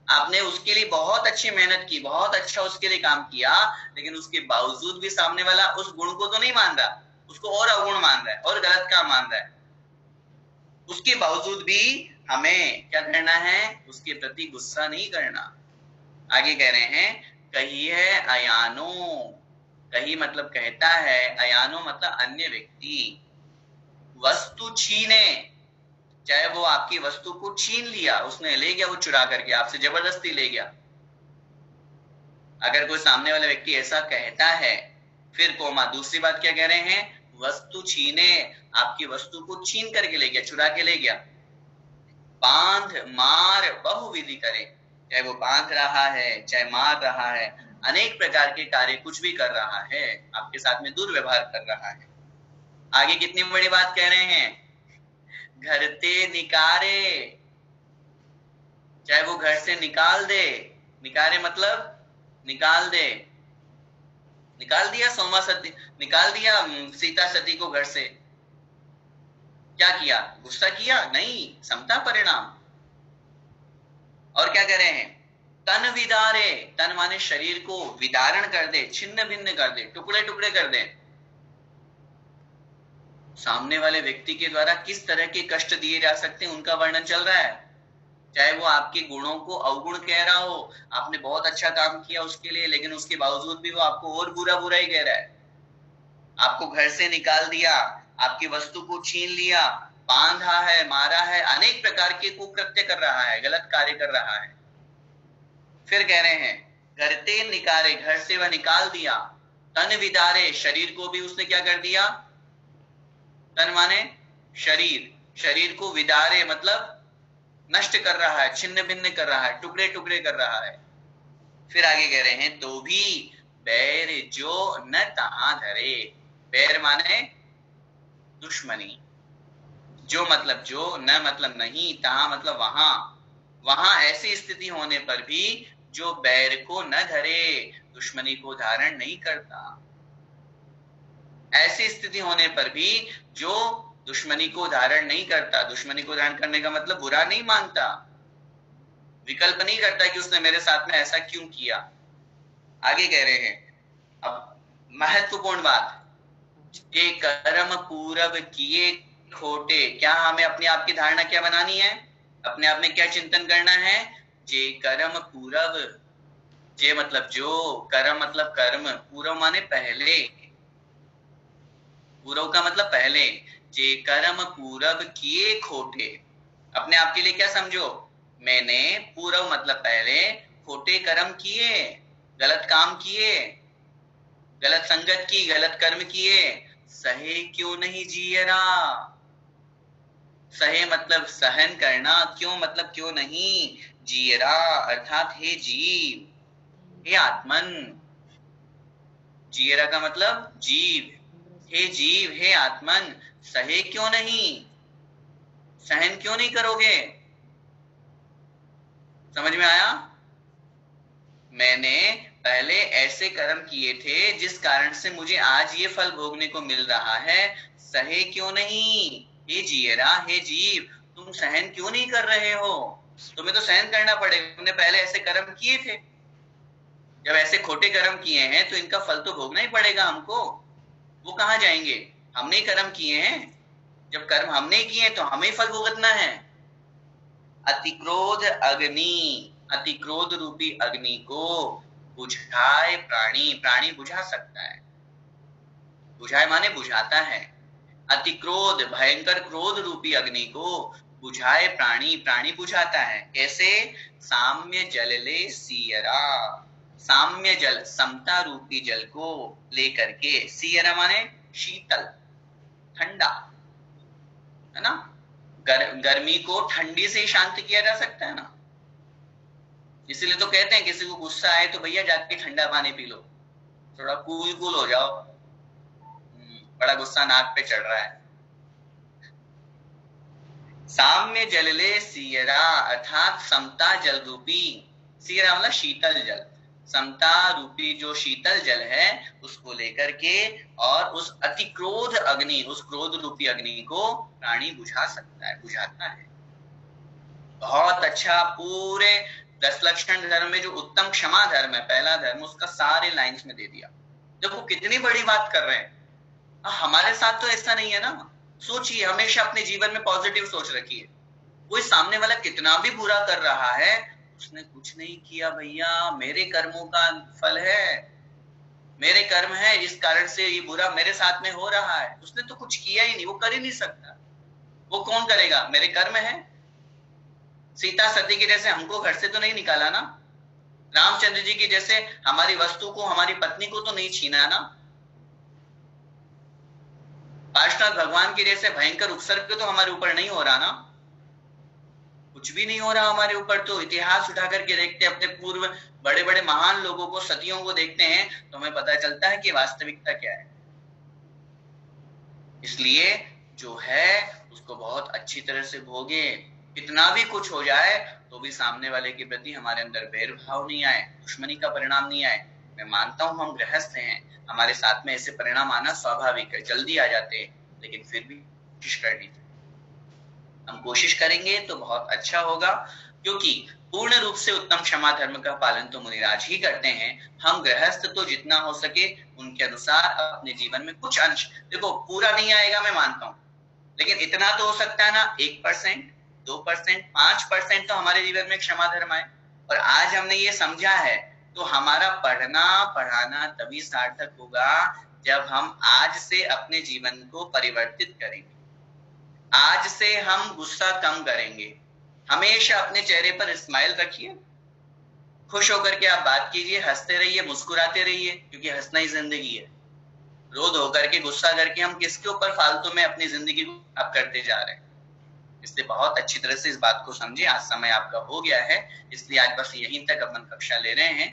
आपने उसके लिए बहुत अच्छी मेहनत की, बहुत अच्छा उसके लिए काम किया, लेकिन उसके बावजूद भी सामने वाला उस गुण को तो नहीं मान रहा, उसको और अवगुण मान रहा है और गलत काम मान रहा है। उसके बावजूद भी हमें क्या करना है, उसके प्रति गुस्सा नहीं करना। आगे कह रहे हैं, कही है अयानो, कही मतलब कहता है, अयानो मतलब अन्य व्यक्ति, वस्तु छीने, चाहे वो आपकी वस्तु को छीन लिया, उसने ले गया, वो चुरा करके आपसे जबरदस्ती ले गया। अगर कोई सामने वाला व्यक्ति ऐसा कहता है, फिर कोमा दूसरी बात क्या कह रहे हैं, वस्तु छीने, आपकी वस्तु को छीन करके ले गया, चुरा के ले गया। बांध मार बहुविधि करे, चाहे वो बांध रहा है, चाहे मार रहा है, अनेक प्रकार के कार्य कुछ भी कर रहा है, आपके साथ में दुर्व्यवहार कर रहा है। आगे कितनी बड़ी बात कह रहे हैं, घर ते निकारे, चाहे वो घर से निकाल दे, निकारे मतलब निकाल दे, निकाल दिया सोमा सती, निकाल दिया सीता सती को घर से, क्या किया, गुस्सा किया नहीं, समता परिणाम। और क्या कह रहे हैं, तन विदारे, तन माने शरीर को विदारण कर दे, छिन्न भिन्न कर दे, टुकड़े टुकड़े कर दे। सामने वाले व्यक्ति के द्वारा किस तरह के कष्ट दिए जा सकते हैं उनका वर्णन चल रहा है, चाहे वो आपके गुणों को अवगुण कह रहा हो, आपने बहुत अच्छा काम किया उसके लिए, लेकिन उसके बावजूद भी वो आपको और बुरा बुरा ही कह रहा है, आपको घर से निकाल दिया, आपकी वस्तु को छीन लिया, बांधा है, मारा है, अनेक प्रकार के कुकृत्य कर रहा है, गलत कार्य कर रहा है। फिर कह रहे हैं, घर ते निकारे, घर से वह निकाल दिया, तन विदारे, शरीर को भी उसने क्या कर दिया, तन माने शरीर, शरीर को विदारे मतलब नष्ट कर रहा है, छिन्न भिन्न कर रहा है, टुकड़े टुकड़े कर रहा है। फिर आगे कह रहे हैं, तो भी बैर जो न तहां धरे, बैर माने दुश्मनी, जो मतलब जो, न मतलब नहीं, तहां मतलब वहां, वहां ऐसी स्थिति होने पर भी जो बैर को न धरे, दुश्मनी को धारण नहीं करता, ऐसी स्थिति होने पर भी जो दुश्मनी को धारण नहीं करता, दुश्मनी को धारण करने का मतलब बुरा नहीं मानता, विकल्प नहीं करता कि उसने मेरे साथ में ऐसा क्यों किया। आगे कह रहे हैं, अब महत्वपूर्ण बात, के कर्म पूरब किए खोटे, क्या हमें अपने आप की धारणा क्या बनानी है, अपने आप में क्या चिंतन करना है, जे कर्म पूरब, जे मतलब जो, कर्म मतलब कर्म, पूर्व माने पहले, पूर्व का मतलब पहले, जे कर्म पूरब किए खोटे, अपने आप के लिए क्या समझो, मैंने पूर्व मतलब पहले खोटे कर्म किए, गलत काम किए, गलत संगत की, गलत कर्म किए, सहे क्यों नहीं जियरा। सहे मतलब सहन करना, क्यों मतलब क्यों नहीं, जियरा अर्थात हे जीव, हे आत्मन। जियरा का मतलब जीव, हे जीव, हे आत्मन, सहे क्यों नहीं, सहन क्यों नहीं करोगे। समझ में आया। मैंने पहले ऐसे कर्म किए थे जिस कारण से मुझे आज ये फल भोगने को मिल रहा है, सहे क्यों नहीं, हे जियरा, हे जीव, तुम सहन क्यों नहीं कर रहे हो। तुम्हें तो सहन करना पड़ेगा, तुमने पहले ऐसे कर्म किए थे। जब ऐसे खोटे कर्म किए हैं तो इनका फल तो भोगना ही पड़ेगा हमको। वो कहाँ जाएंगे, हमने ही कर्म किए हैं। जब कर्म हमने किए हैं तो हमें फल भुगतना है। अतिक्रोध अग्नि, अतिक्रोध रूपी अग्नि को बुझाए प्राणी, प्राणी बुझा सकता है। बुझाए माने बुझाता है। अतिक्रोध भयंकर क्रोध रूपी अग्नि को बुझाए प्राणी, प्राणी बुझाता है। कैसे, साम्य जल ले सियरा, साम्य जल समता रूपी जल को लेकर के, सियरा माने शीतल ठंडा, है ना। गर्मी को ठंडी से ही शांत किया जा सकता है ना। इसीलिए तो कहते हैं किसी को गुस्सा आए तो भैया जाके ठंडा पानी पी लो, थोड़ा कूल कूल हो जाओ, बड़ा गुस्सा नाक पे चढ़ रहा है। साम्य जलले सियरा अर्थात समता जल रूपी, सियरा मतलब शीतल जल, समता रूपी जो शीतल जल है उसको लेकर के, और उस अतिक्रोध अग्नि, उस क्रोध रूपी अग्नि को प्राणी बुझा सकता है, बुझाता है। बहुत अच्छा। पूरे 10 लक्षण धर्म में जो उत्तम क्षमा धर्म है, पहला धर्म, उसका सारे लाइंस में दे दिया। देखो कितनी बड़ी बात कर रहे हैं। हमारे साथ तो ऐसा नहीं है ना। सोचिए, हमेशा अपने जीवन में पॉजिटिव सोच रखिए। कोई सामने वाला कितना भी बुरा कर रहा है, उसने कुछ नहीं किया भैया, मेरे कर्मों का फल है, मेरे कर्म है, इस कारण से ये बुरा मेरे साथ में हो रहा है। उसने तो कुछ किया ही नहीं, वो कर ही नहीं सकता। वो कौन करेगा, मेरे कर्म है। सीता सती के जैसे हमको घर से तो नहीं निकाला ना, रामचंद्र जी की जैसे हमारी वस्तु को, हमारी पत्नी को तो नहीं छीना ना, पार्श्वनाथ भगवान के जैसे भयंकर उपसर्ग तो हमारे ऊपर नहीं हो रहा ना, कुछ भी नहीं हो रहा हमारे ऊपर। तो इतिहास उठा करके देखते, अपने पूर्व बड़े बड़े महान लोगों को, सतियों को देखते हैं तो हमें पता चलता है कि वास्तविकता क्या है। इसलिए जो है उसको बहुत अच्छी तरह से भोगे। कितना भी कुछ हो जाए तो भी सामने वाले के प्रति हमारे अंदर भेदभाव नहीं आए, दुश्मनी का परिणाम नहीं आए। मैं मानता हूं हम गृहस्थ हैं, हमारे साथ में ऐसे परिणाम आना स्वाभाविक है, जल्दी आ जाते हैं, लेकिन फिर भी कोशिश करनी चाहिए। हम कोशिश करेंगे तो बहुत अच्छा होगा, क्योंकि पूर्ण रूप से उत्तम क्षमा धर्म का पालन तो मुनिराज ही करते हैं। हम गृहस्थ तो जितना हो सके उनके अनुसार अपने जीवन में कुछ अंश, देखो पूरा नहीं आएगा मैं मानता हूं, लेकिन इतना तो हो सकता है ना, 1%, 2%, 5% तो हमारे जीवन में क्षमा धर्म आए। और आज हमने ये समझा है तो हमारा पढ़ना पढ़ाना तभी सार्थक होगा जब हम आज से अपने जीवन को परिवर्तित करेंगे। आज से हम गुस्सा कम करेंगे, हमेशा अपने चेहरे पर स्माइल रखिए, खुश होकर के आप बात कीजिए, हंसते रहिए, मुस्कुराते रहिए, क्योंकि हंसना ही जिंदगी है। क्रोध होकर के, गुस्सा करके हम किसके ऊपर फालतू में अपनी जिंदगी को खराब करते जा रहे हैं। इसलिए बहुत अच्छी तरह से इस बात को समझिए। आज समय आपका हो गया है, इसलिए आज बस यहीं तक अपन कक्षा ले रहे हैं।